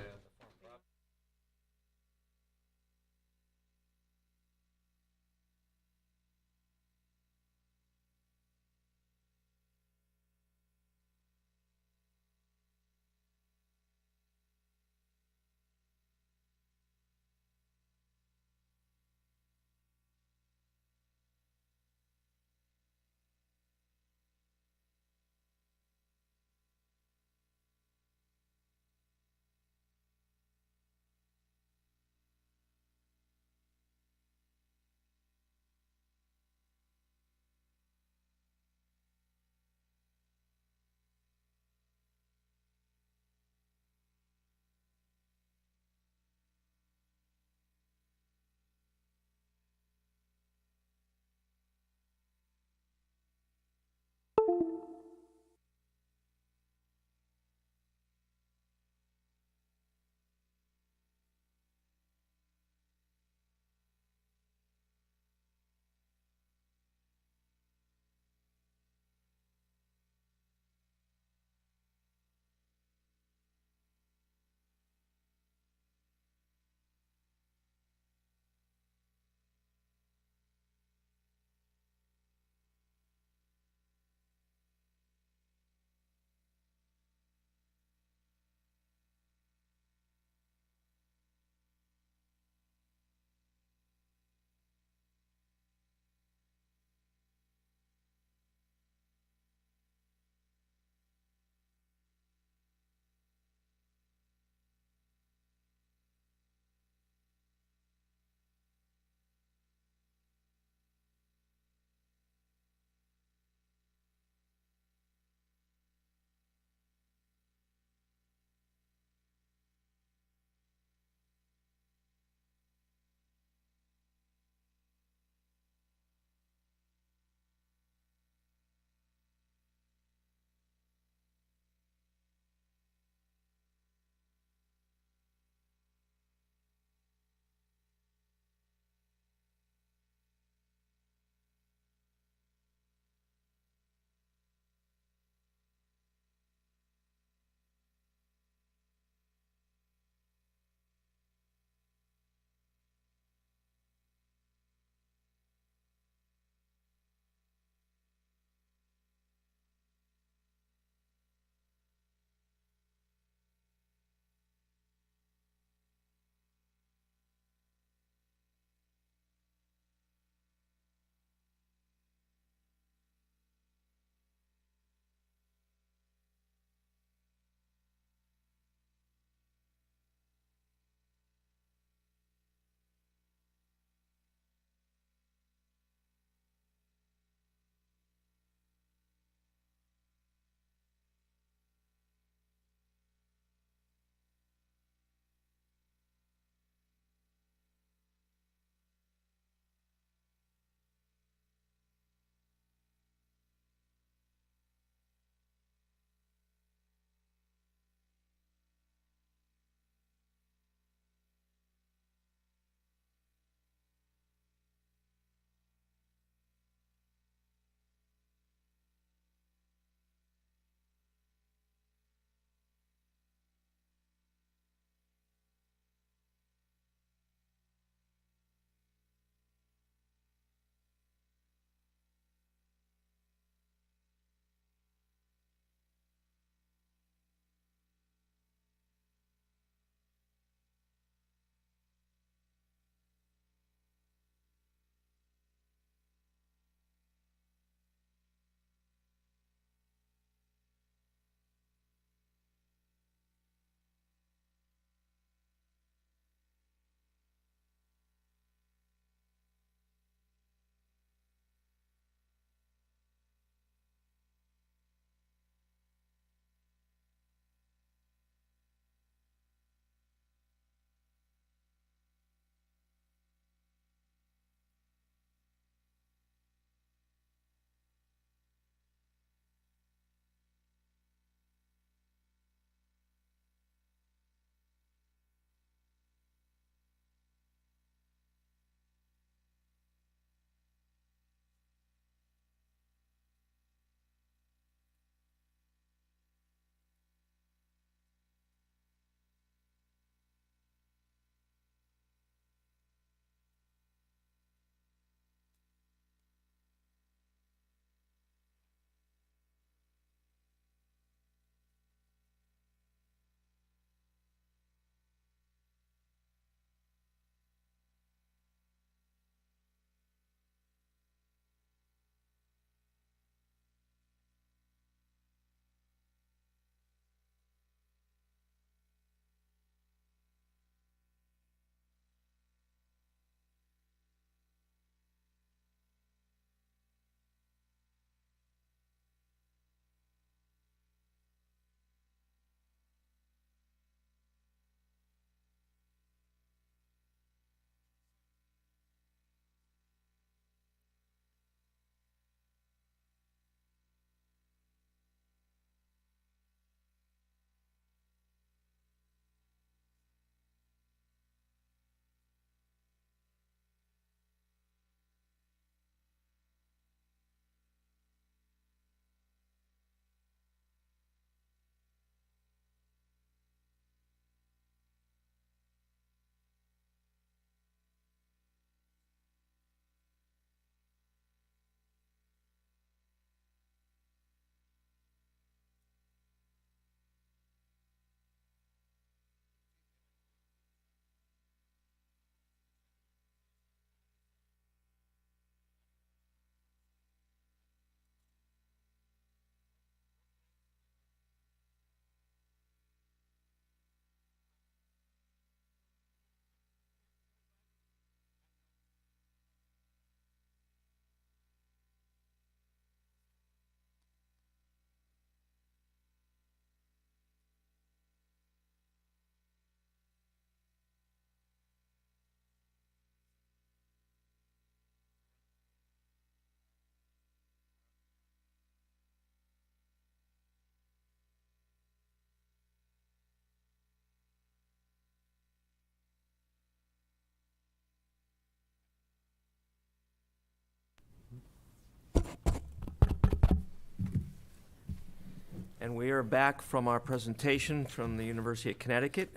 And we are back from our presentation from the University of Connecticut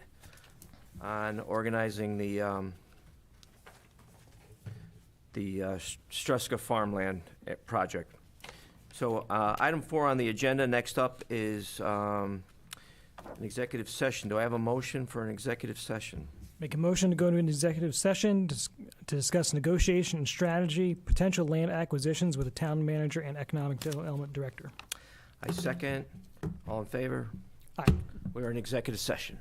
on organizing the Struska Farmland project. So item 4 on the agenda, next up is an executive session. Do I have a motion for an executive session? Make a motion to go into an executive session to discuss negotiation and strategy, potential land acquisitions with the town manager and economic development director. I second. All in favor? Aye. We are in executive session.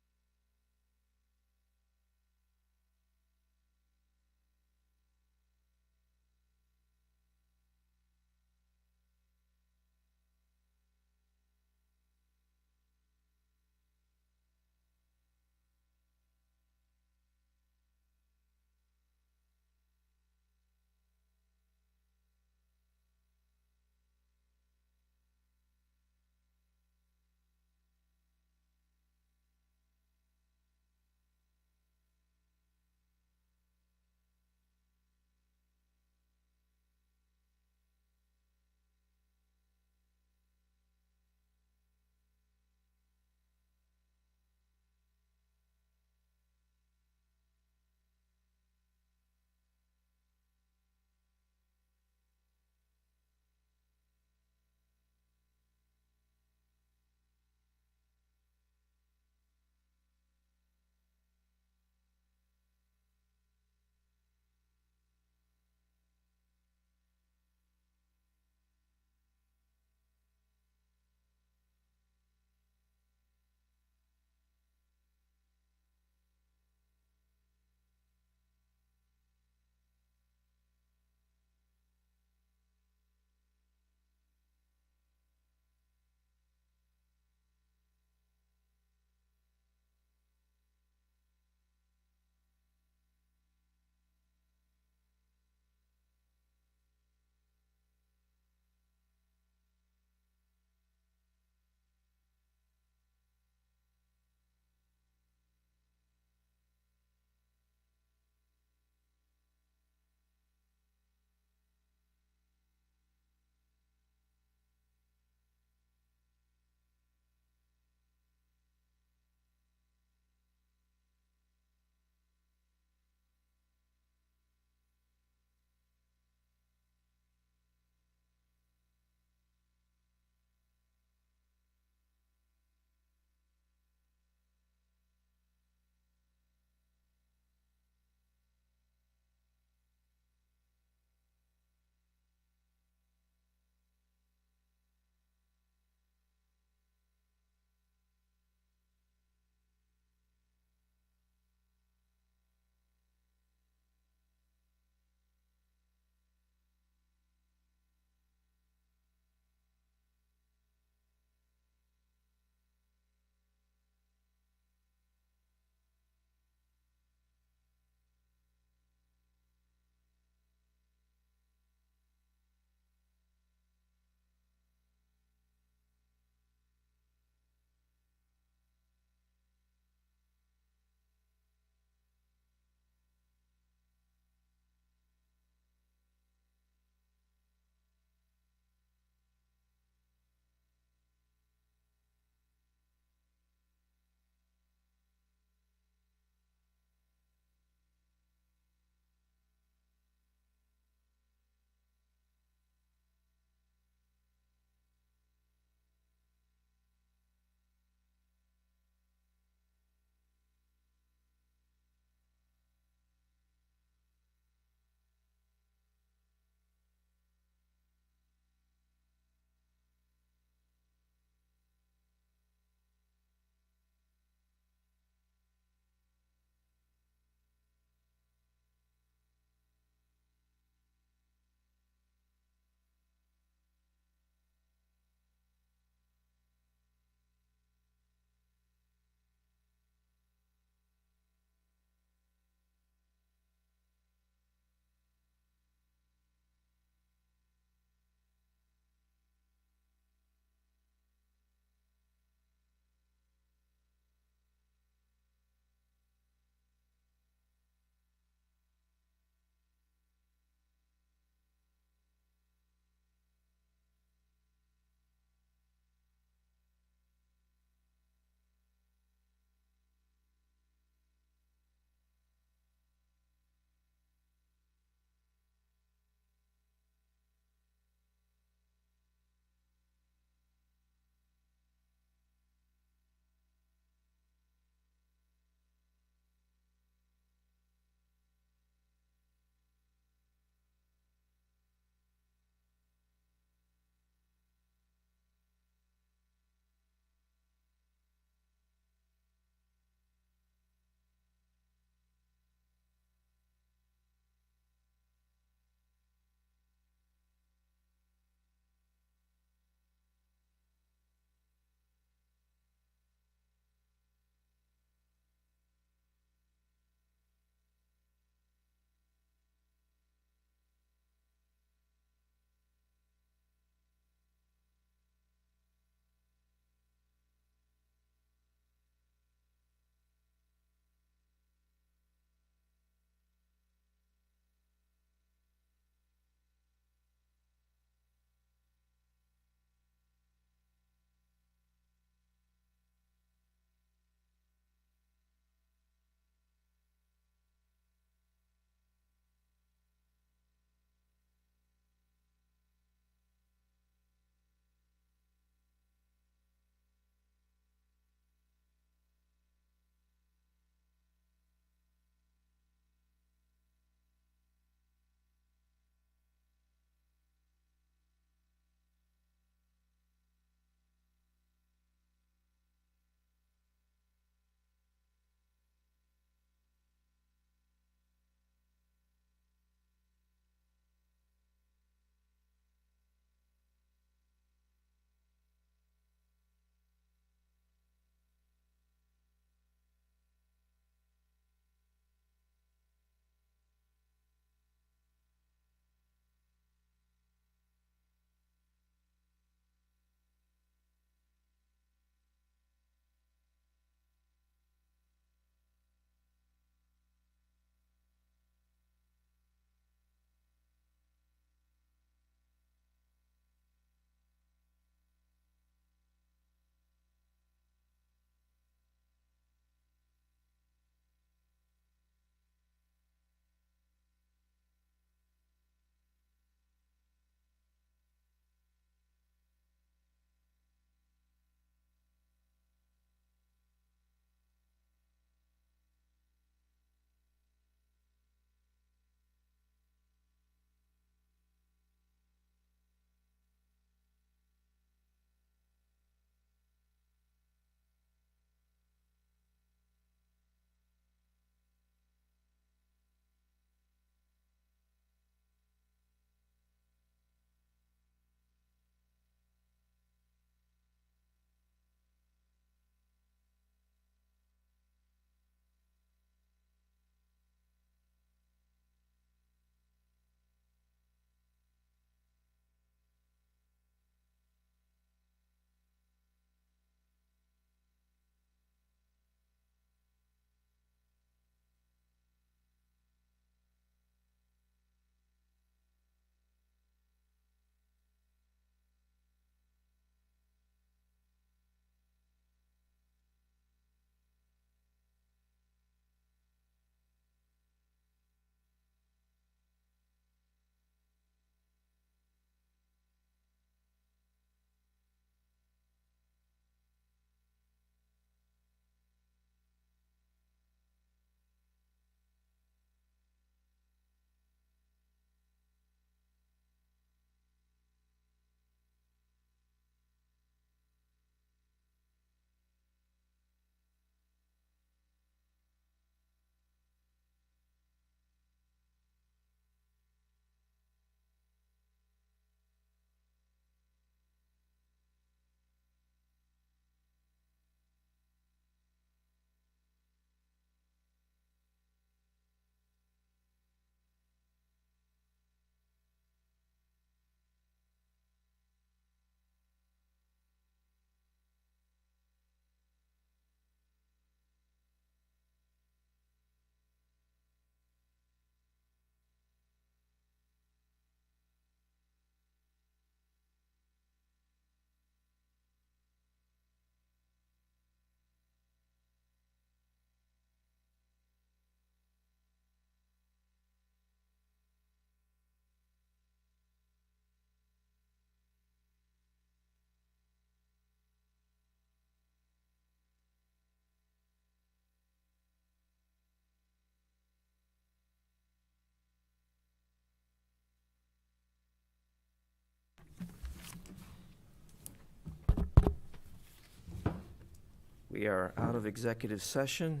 We are out of executive session.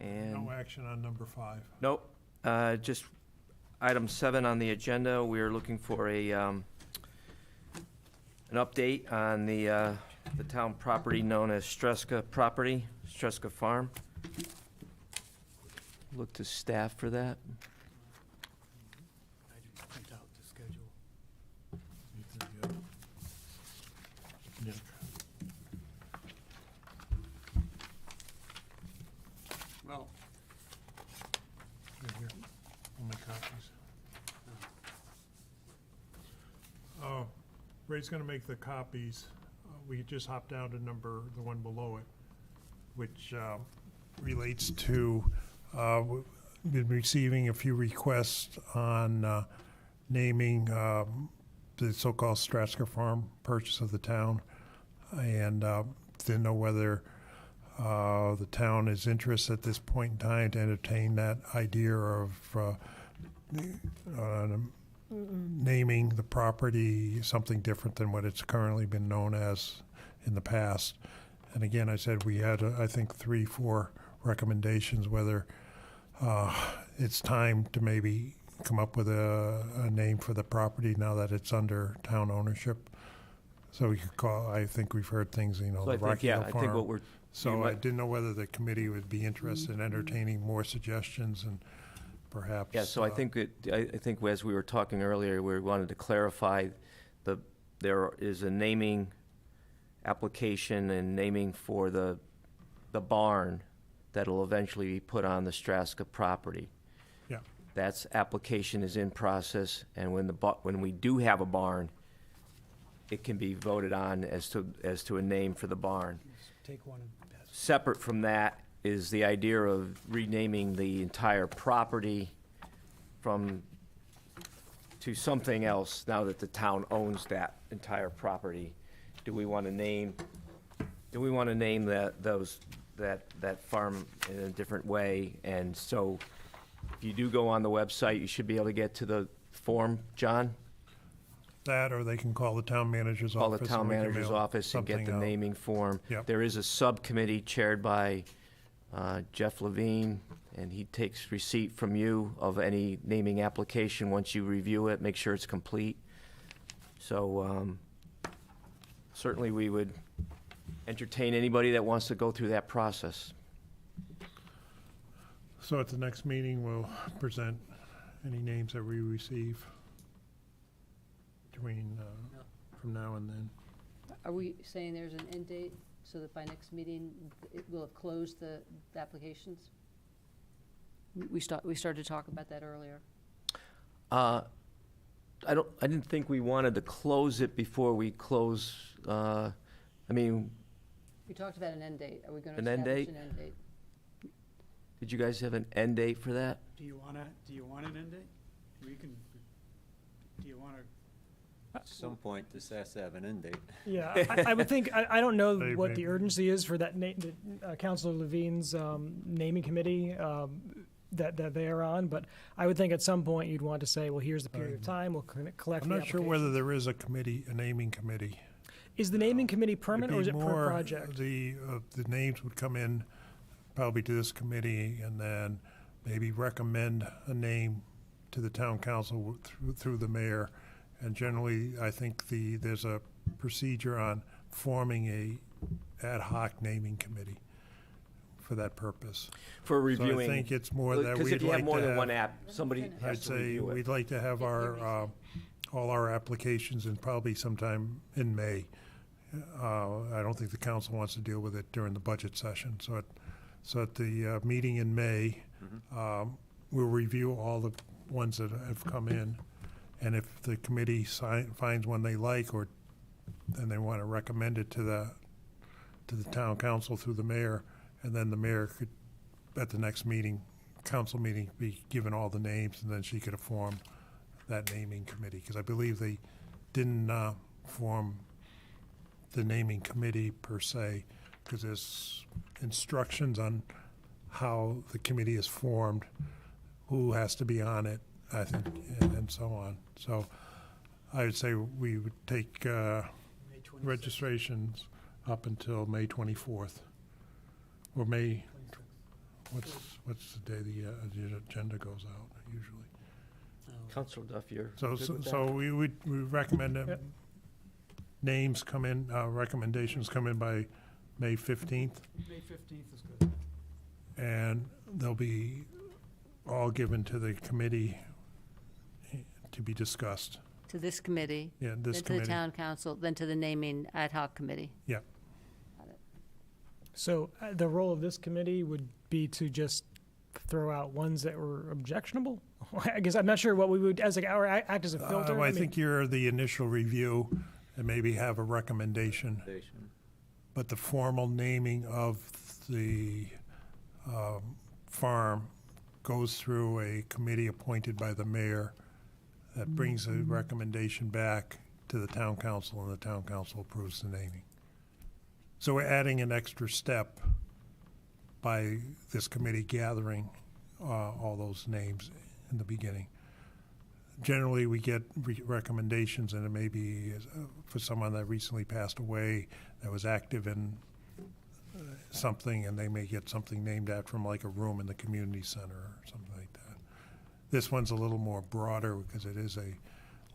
And No action on number 5. nope, just item 7 on the agenda. We are looking for an update on the town property known as Streska property, Streska Farm. Look to staff for that. I just print out the schedule. Yeah. Well, Here, all my copies. Oh, Ray's gonna make the copies. We just hop down to the one below it, which relates to, we've been receiving a few requests on naming the so-called Straska Farm purchase of the town, and didn't know whether the town is interested at this point in time to entertain that idea of naming the property something different than what it's currently been known as in the past. And again, I said we had, I think, 3-4 recommendations, whether it's time to maybe come up with a name for the property now that it's under town ownership. So we could call, I think we've heard things, So the I think, Rocky yeah, Hill I Farm. think what we're. So I didn't know whether the committee would be interested in entertaining more suggestions and perhaps. Yeah, so I think I think as we were talking earlier, we wanted to clarify there is a naming application and naming for the barn that'll eventually be put on the Straska property. Yeah. That's application is in process, and when we do have a barn, it can be voted on as to a name for the barn. Take one and pass. Separate from that is the idea of renaming the entire property to something else now that the town owns that entire property. Do we want to name that farm in a different way? And so if you do go on the website, you should be able to get to the form, John? That, or they can call the town manager's Call office. the town and we can manager's mail office and get something the out. naming form. Yep. There is a subcommittee chaired by Jeff Levine, and he takes receipt from you of any naming application. Once you review it, make sure it's complete. So certainly we would entertain anybody that wants to go through that process. So at the next meeting, we'll present any names that we receive between, from now and then. Are we saying there's an end date so that by next meeting, it will have closed the applications? We started to talk about that earlier. I didn't think we wanted to close it before we close, We talked about an end date. Are we going to An end establish date? an end date? did you guys have an end date for that? do you want an end date? Do you want to? At some point, this has to have an end date. Yeah, I would think, I don't know They what may- the urgency is for that, Councilor Levine's naming committee that they are on, but I would think at some point you'd want to say, well, here's the period of time, we'll collect I'm the not sure whether applications. there is a committee, a naming committee. Is the naming committee permanent, or is It'd it be per more, project? The names would come in probably to this committee and then maybe recommend a name to the town council through the mayor. And generally, I think there's a procedure on forming a ad hoc naming committee for that purpose. For So reviewing. I think it's more that Because we'd if you have like more to than one have, app, somebody I'd has to say review it. we'd like to have our, all our applications in probably sometime in May. I don't think the council wants to deal with it during the budget session. So at the meeting in May, we'll review all the ones that have come in. And if the committee finds one they like, and they want to recommend it to the town council through the mayor, and then the mayor could, at the next council meeting, be given all the names, and then she could form that naming committee. Because I believe they didn't form the naming committee per se, because there's instructions on how the committee is formed, who has to be on it, I think, and so on. So I would say we would take registrations up until May 24th. Or May, what's the day the agenda goes out usually? Counselor Duff, you're So, good so with so that? we would recommend that names come in, recommendations come in by May 15th, May 15th is good. and they'll be all given to the committee to be discussed. To this committee? Yeah, this Then to committee. the town council, then to the naming ad hoc committee? Yeah. Got it. So the role of this committee would be to just throw out ones that were objectionable? I guess I'm not sure what we would, as like, or act as a filter? I mean- think you're the initial review and maybe have a recommendation. But the formal naming of the farm goes through a committee appointed by the mayor that brings a recommendation back to the town council, and the town council approves the naming. So we're adding an extra step by this committee gathering all those names in the beginning. Generally, we get recommendations, and it may be for someone that recently passed away that was active in something, and they may get something named after them, like a room in the community center or something like that. This one's a little more broader because it is a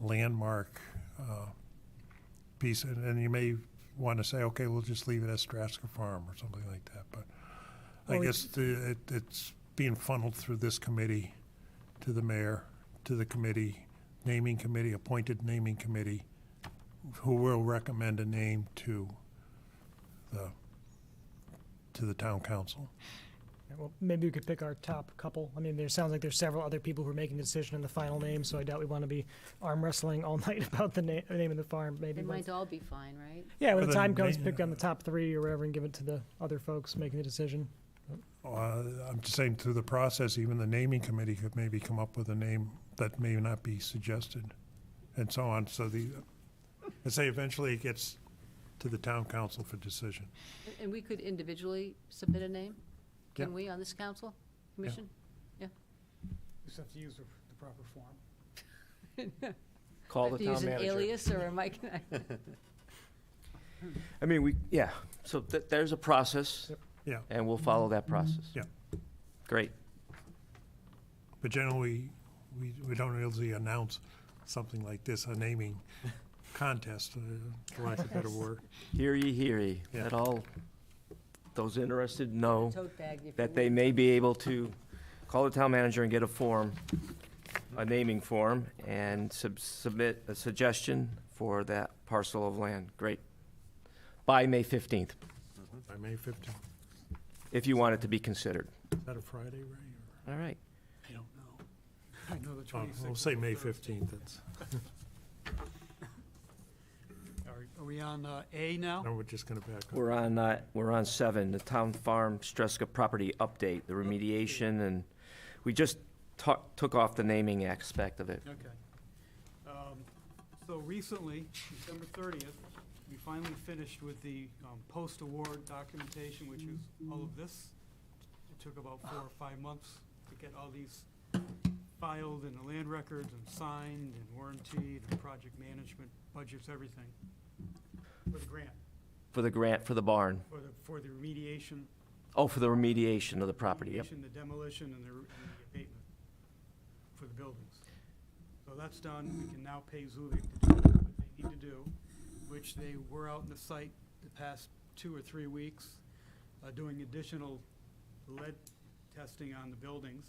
landmark piece, and you may want to say, okay, we'll just leave it as Straska Farm or something like that. But I Well, guess it's being funneled through this committee to the mayor, to the committee, naming committee, appointed naming committee, who will recommend a name to the town council. Yeah, well, maybe we could pick our top couple. I mean, there sounds like there's several other people who are making a decision on the final name, so I doubt we want to be arm wrestling all night about the name of the farm, maybe. They but- might all be fine, right? Yeah, when Well, the then time comes, may- pick on the top three or whatever and give it to the other folks making the decision. I'm just saying, through the process, even the naming committee could maybe come up with a name that may not be suggested, and so on. So I say eventually it gets to the town council for decision. And we could individually submit a name? Can Yeah. we on this council, commission? Just have to use the proper form. Call Have the to town use an manager. alias, or am I? I mean, so there's a process, Yeah, and we'll follow that process. yeah. Great. But generally, we don't really announce something like this, a naming contest, for lack of a better word. Hear ye, hear ye. Yeah. Let all those interested know Tote bag, if you that they will. may be able to call the town manager and get a form, a naming form, and submit a suggestion for that parcel of land. Great. By May 15th, By May 15th. if you want it to be considered. Is that a Friday, Ray? All right. I don't know. I know the Or- 26th. We'll say is May Thursday. 15th. That's, Are we on A now? no, we're just gonna back up. We're on 7, the Town Farm Streska property update, the remediation, and we just took off the naming aspect of it. Okay. So recently, December 30th, we finally finished with the post-award documentation, which is all of this. It took about 4 or 5 months to get all these filed in the land records and signed and warranted and project management, budgets, everything. For the grant, For the grant for the barn. for the remediation. Oh, for the remediation of the property, yep. The demolition and the abatement for the buildings. So that's done. We can now pay Zuvik to do what they need to do, which they were out in the site the past 2 or 3 weeks, doing additional lead testing on the buildings,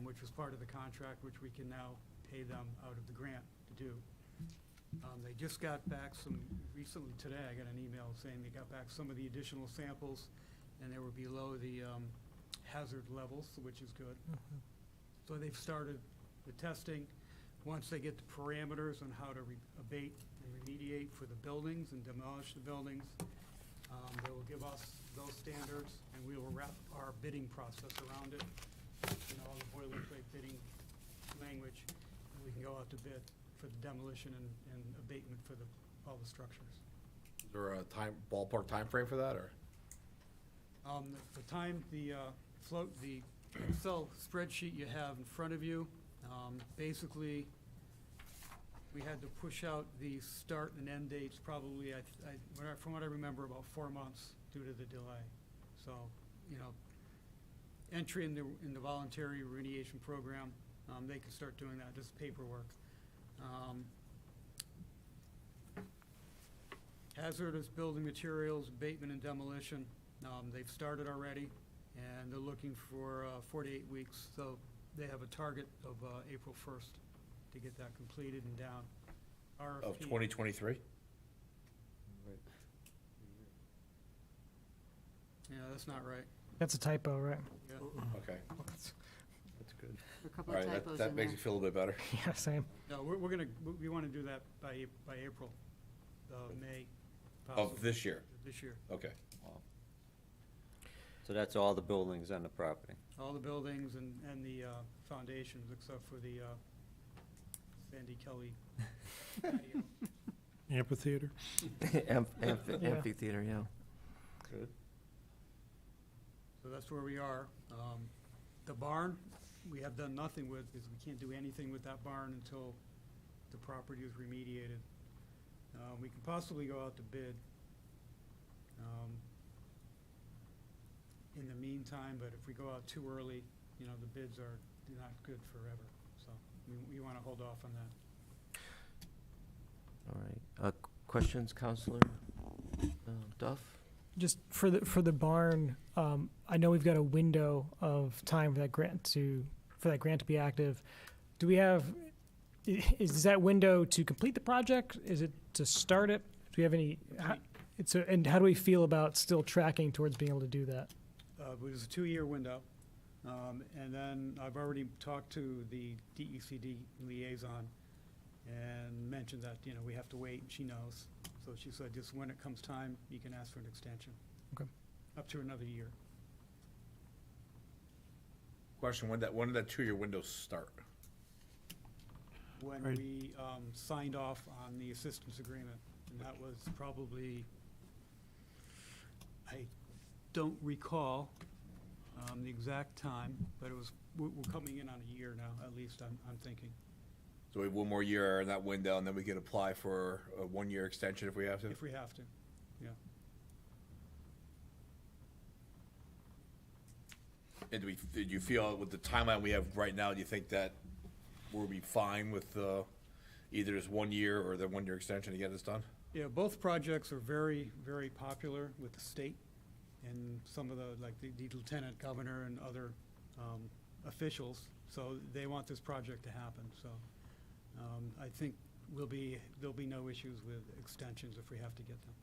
which was part of the contract, which we can now pay them out of the grant to do. They just got back recently today, I got an email saying they got back some of the additional samples, and they were below the hazard levels, which is good. So they've started the testing. Once they get the parameters on how to abate and remediate for the buildings and demolish the buildings, they will give us those standards, and we will wrap our bidding process around it, all the boilerplate bidding language, and we can go out to bid for the demolition and abatement for all the structures. Is there a ballpark time frame for that, or? The time, the Excel spreadsheet you have in front of you, basically, we had to push out the start and end dates probably, from what I remember, about 4 months due to the delay. So, you know, entry in the voluntary remediation program, they can start doing that, just paperwork. Hazardous building materials, abatement and demolition, they've started already, and they're looking for 4 to 8 weeks. So they have a target of April 1st to get that completed and down. RFP. Of 2023? Yeah, that's not right. That's a typo, right? Yeah. Okay. That's good. A couple All of right, typos that in makes there. me feel a little bit better. Yeah, same. No, we want to do that by April, May. Of possibly. this year? This year. Okay. So that's all the buildings on the property. All the buildings and the foundations, except for the Sandy Kelly patio. Amphitheater? Amphitheater, yeah. Good. So that's where we are. The barn, we have done nothing with, because we can't do anything with that barn until the property is remediated. We can possibly go out to bid in the meantime, but if we go out too early, you know, the bids are not good forever. So we want to hold off on that. All right. Questions, Counselor Duff? Just for the barn, I know we've got a window of time for that grant to be active. Do we have, is that window to complete the project? Is it to start it? Do we have any, and how do we feel about still tracking towards being able to do that? It was a 2-year window. And then I've already talked to the DECD liaison and mentioned that, you know, we have to wait, and she knows. So she said, just when it comes time, you can ask for an extension. Okay. Up to another year. Question, when did that 2-year window start? When Right. we signed off on the assistance agreement, and that was probably, I don't recall the exact time, but it was, we're coming in on a year now, at least I'm thinking. So we have 1 more year in that window, and then we can apply for a 1-year extension if we have to? If we have to, yeah. And do you feel with the timeline we have right now, do you think that we'll be fine with either this 1 year or the 1-year extension to get this done? Yeah, both projects are very, very popular with the state and some of the, like the lieutenant governor and other officials. So they want this project to happen. So I think there'll be no issues with extensions if we have to get them.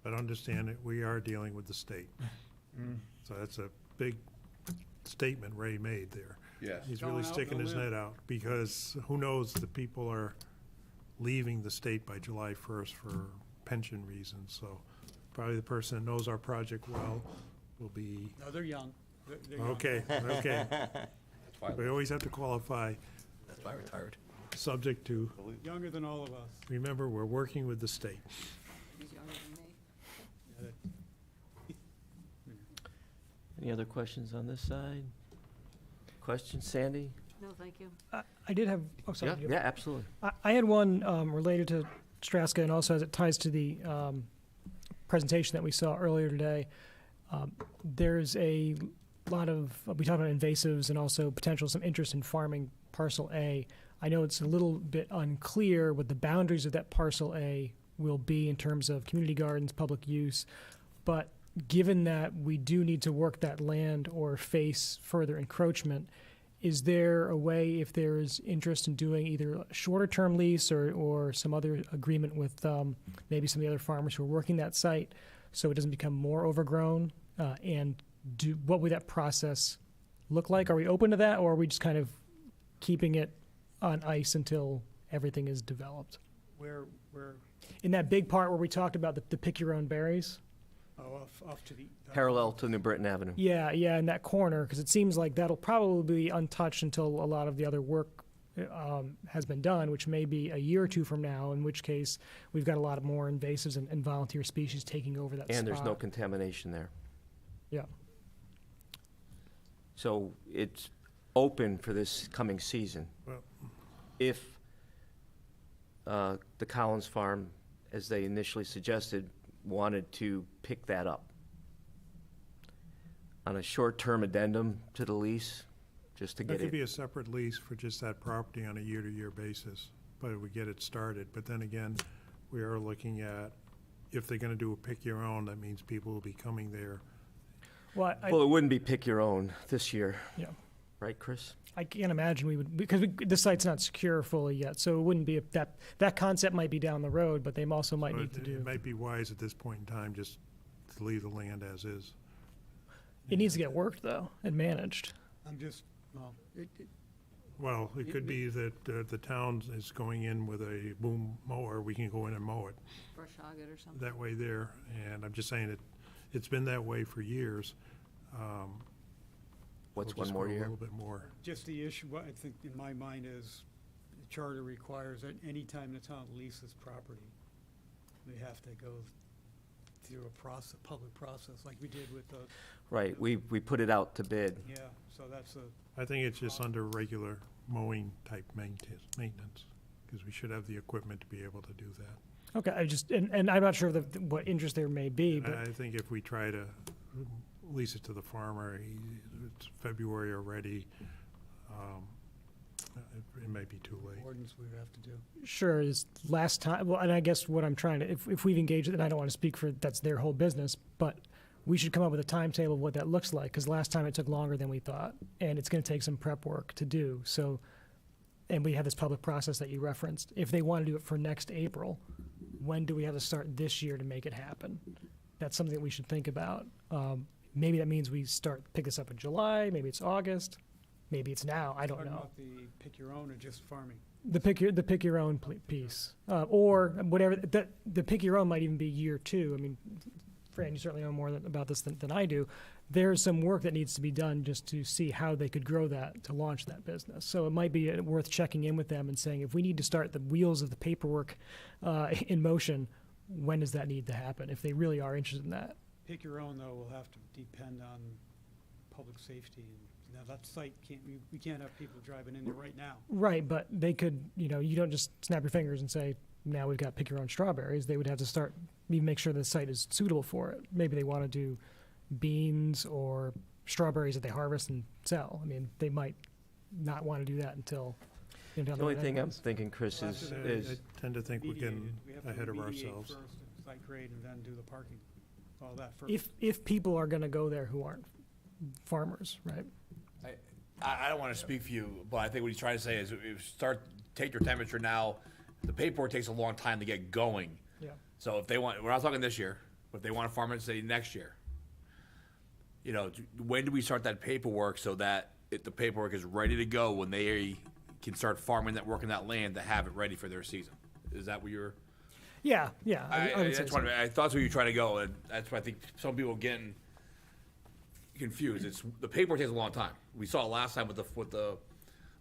But understand it, we are dealing with the state. So that's a big statement Ray made there. Yes. He's Going really out sticking on a his limb. head out, because who knows, the people are leaving the state by July 1st for pension reasons. So probably the person that knows our project well will be, No, they're young. They're young. okay. That's why, We always have to qualify, that's why I retired. subject to, Younger than all of us. remember, we're working with the state. He's younger than me. Yeah, that- Any other questions on this side? Questions, Sandy? No, thank you. I did have, oh, sorry. Yeah, absolutely. I had one related to Straska, and also as it ties to the presentation that we saw earlier today. There's a lot of, we talked about invasives and also some interest in farming parcel A. I know it's a little bit unclear what the boundaries of that parcel A will be in terms of community gardens, public use, but given that we do need to work that land or face further encroachment, is there a way, if there's interest in doing either a shorter-term lease or some other agreement with maybe some of the other farmers who are working that site so it doesn't become more overgrown? And what would that process look like? Are we open to that, or are we just kind of keeping it on ice until everything is developed? Where, In that big part where we talked about the pick your own berries? oh, off to the. Parallel to New Britain Avenue. Yeah, in that corner, because it seems like that'll probably be untouched until a lot of the other work has been done, which may be a year or two from now, in which case we've got a lot of more invasives and volunteer species taking over that spot. And there's no contamination there. Yeah. So it's open for this coming season. Well- If the Collins Farm, as they initially suggested, wanted to pick that up on a short-term addendum to the lease, just to That get could be it. a separate lease for just that property on a year-to-year basis, but it would get it started. But then again, we are looking at, if they're gonna do a pick-your-own, that means people will be coming there. Well, Well, it wouldn't be pick your own this year, yeah. right, Chris? I can't imagine we would, because the site's not secure fully yet, so it wouldn't be, that concept might be down the road, but they also might So need to it do, might be wise at this point in time just to leave the land as is. it needs to get worked, though, and managed. I'm just, well, Well, it could be that the town is going in with a boom mower, we can go in and mow it Brush hog it or something. that way there. And I'm just saying it's been that way for years. What's We'll one just more go year? A little bit more. just the issue, what I think in my mind is, the charter requires that any time the town leases property, they have to go through a process, public process, like we did with the, Right, we put it out to bid. yeah, so that's a, I think it's just under regular mowing type maintenance, because we should have the equipment to be able to do that. Okay, I just, and I'm not sure what interest there may be, but I think if we try to lease it to the farmer, it's February already, it may be too late. ordinance we would have to do. sure, is last time, well, and I guess what I'm trying to, if we've engaged, and I don't want to speak for, that's their whole business, but we should come up with a timetable of what that looks like, because last time it took longer than we thought, and it's going to take some prep work to do, so, and we have this public process that you referenced. If they want to do it for next April, when do we have to start this year to make it happen? That's something that we should think about. Maybe that means we pick this up in July, maybe it's August, maybe it's now, I don't Talking know. about the pick your own or just farming? The pick your own piece, or whatever. The pick your own might even be year 2. I mean, Fran, you certainly know more about this than I do. There's some work that needs to be done just to see how they could grow that to launch that business. So it might be worth checking in with them and saying, if we need to start the wheels of the paperwork in motion, when does that need to happen? If they really are interested in that. Pick your own, though, will have to depend on public safety. And now that site we can't have people driving in there right now. Right, but they could, you don't just snap your fingers and say, now we've got pick your own strawberries. They would have to start, make sure the site is suitable for it. Maybe they want to do beans or strawberries that they harvest and sell. I mean, they might not want to do that until. The only thing I'm thinking, Chris, Well, is, after I tend to think we're getting We have to ahead of remediate ourselves. first, site grade, and then do the parking, all that first. If people are going to go there who aren't farmers, right? I don't want to speak for you, but I think what he's trying to say is, take your temperature now. The paperwork takes a long time to get going. Yeah. So if they want, we're not talking this year, but if they want to farm it, say next year. When do we start that paperwork so that the paperwork is ready to go when they can start working that land to have it ready for their season? Is that what you're? Yeah. I would say That's so. I thought that's where you're trying to go, and that's why I think some people are getting confused. It's the paperwork takes a long time. We saw it last time with the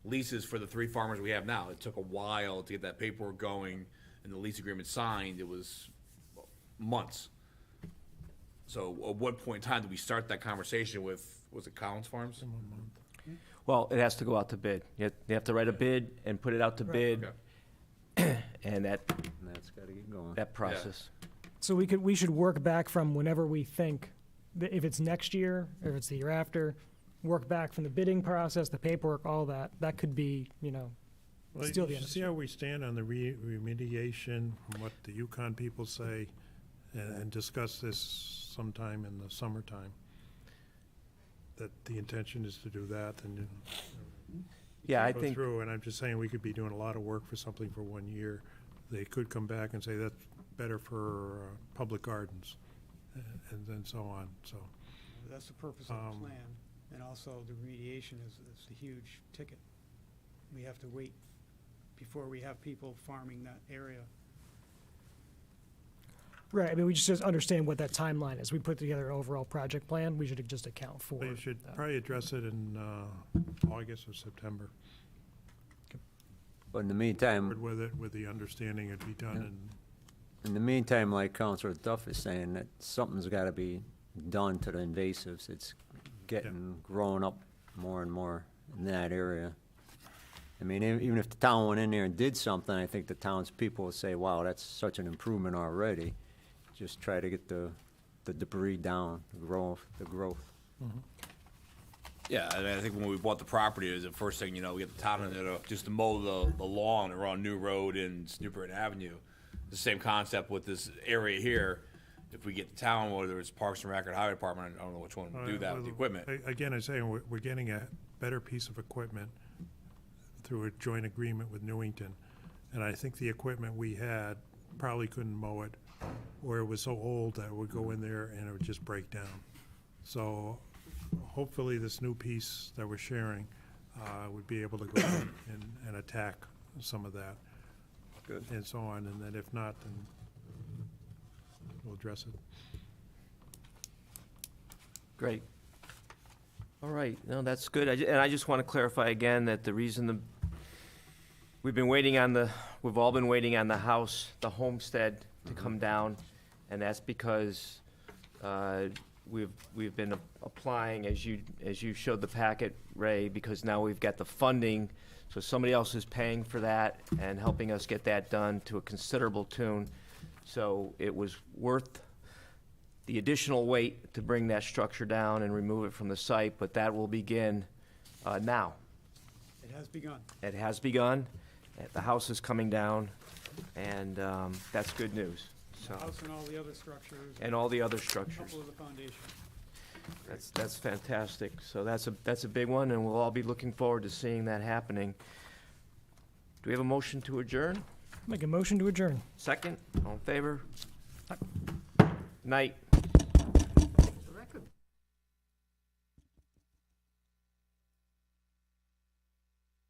leases for the 3 farmers we have now. It took a while to get that paperwork going and the lease agreement signed. It was months. So at what point in time did we start that conversation with, was it Collins Farms? well, it has to go out to bid. You have to write a bid and put it out to bid, Okay. and And that's gotta get going. that process. So we should work back from whenever we think, if it's next year, or if it's the year after, work back from the bidding process, the paperwork, all that. That could be, Well, still the you end of see how we stand on the remediation, from what the Yukon people say, and discuss this sometime in the summertime. That the intention is to do that, and Yeah, I go think, through, and I'm just saying, we could be doing a lot of work for something for 1 year. They could come back and say, that's better for public gardens, and then so on, so. That's the purpose of the plan, and also the remediation is a huge ticket. We have to wait before we have people farming that area. right, I mean, we just understand what that timeline is. We put together an overall project plan. We should just account for They should that. probably address it in August or September, But in the meantime, with it, with the understanding it'd be done in the meantime, like Councilor Duff is saying, that something's gotta be done to the invasives. It's getting grown up more and more in that area. I mean, even if the town went in there and did something, I think the townspeople would say, wow, that's such an improvement already. Just try to get the debris down, the growth. Yeah, I think when we bought the property, it was the first thing, you know, we get the town in there just to mow the lawn around New Road and Newbury Avenue. The same concept with this area here. If we get the town, whether it's Parks and Rec or Highway Department, I don't know which one will do that with the equipment. Again, I'm saying, we're getting a better piece of equipment through a joint agreement with Newington. And I think the equipment we had probably couldn't mow it, or it was so old that it would go in there and it would just break down. So hopefully this new piece that we're sharing would be able to go in and attack some of that. Good. And so on, and then if not, then we'll address it. Great. All right, no, that's good. And I just want to clarify again that the reason we've all been waiting on the house, the homestead, to come down, and that's because we've been applying, as you showed the packet, Ray, because now we've got the funding, so somebody else is paying for that and helping us get that done to a considerable tune. So it was worth the additional weight to bring that structure down and remove it from the site, but that will begin now. It has begun. It has begun. The house is coming down, and that's good news. So, The house and all the other structures. and all the other A structures. couple of the foundation. That's fantastic. So that's a big one, and we'll all be looking forward to seeing that happening. Do we have a motion to adjourn? Make a motion to adjourn. Second? All in favor? Night.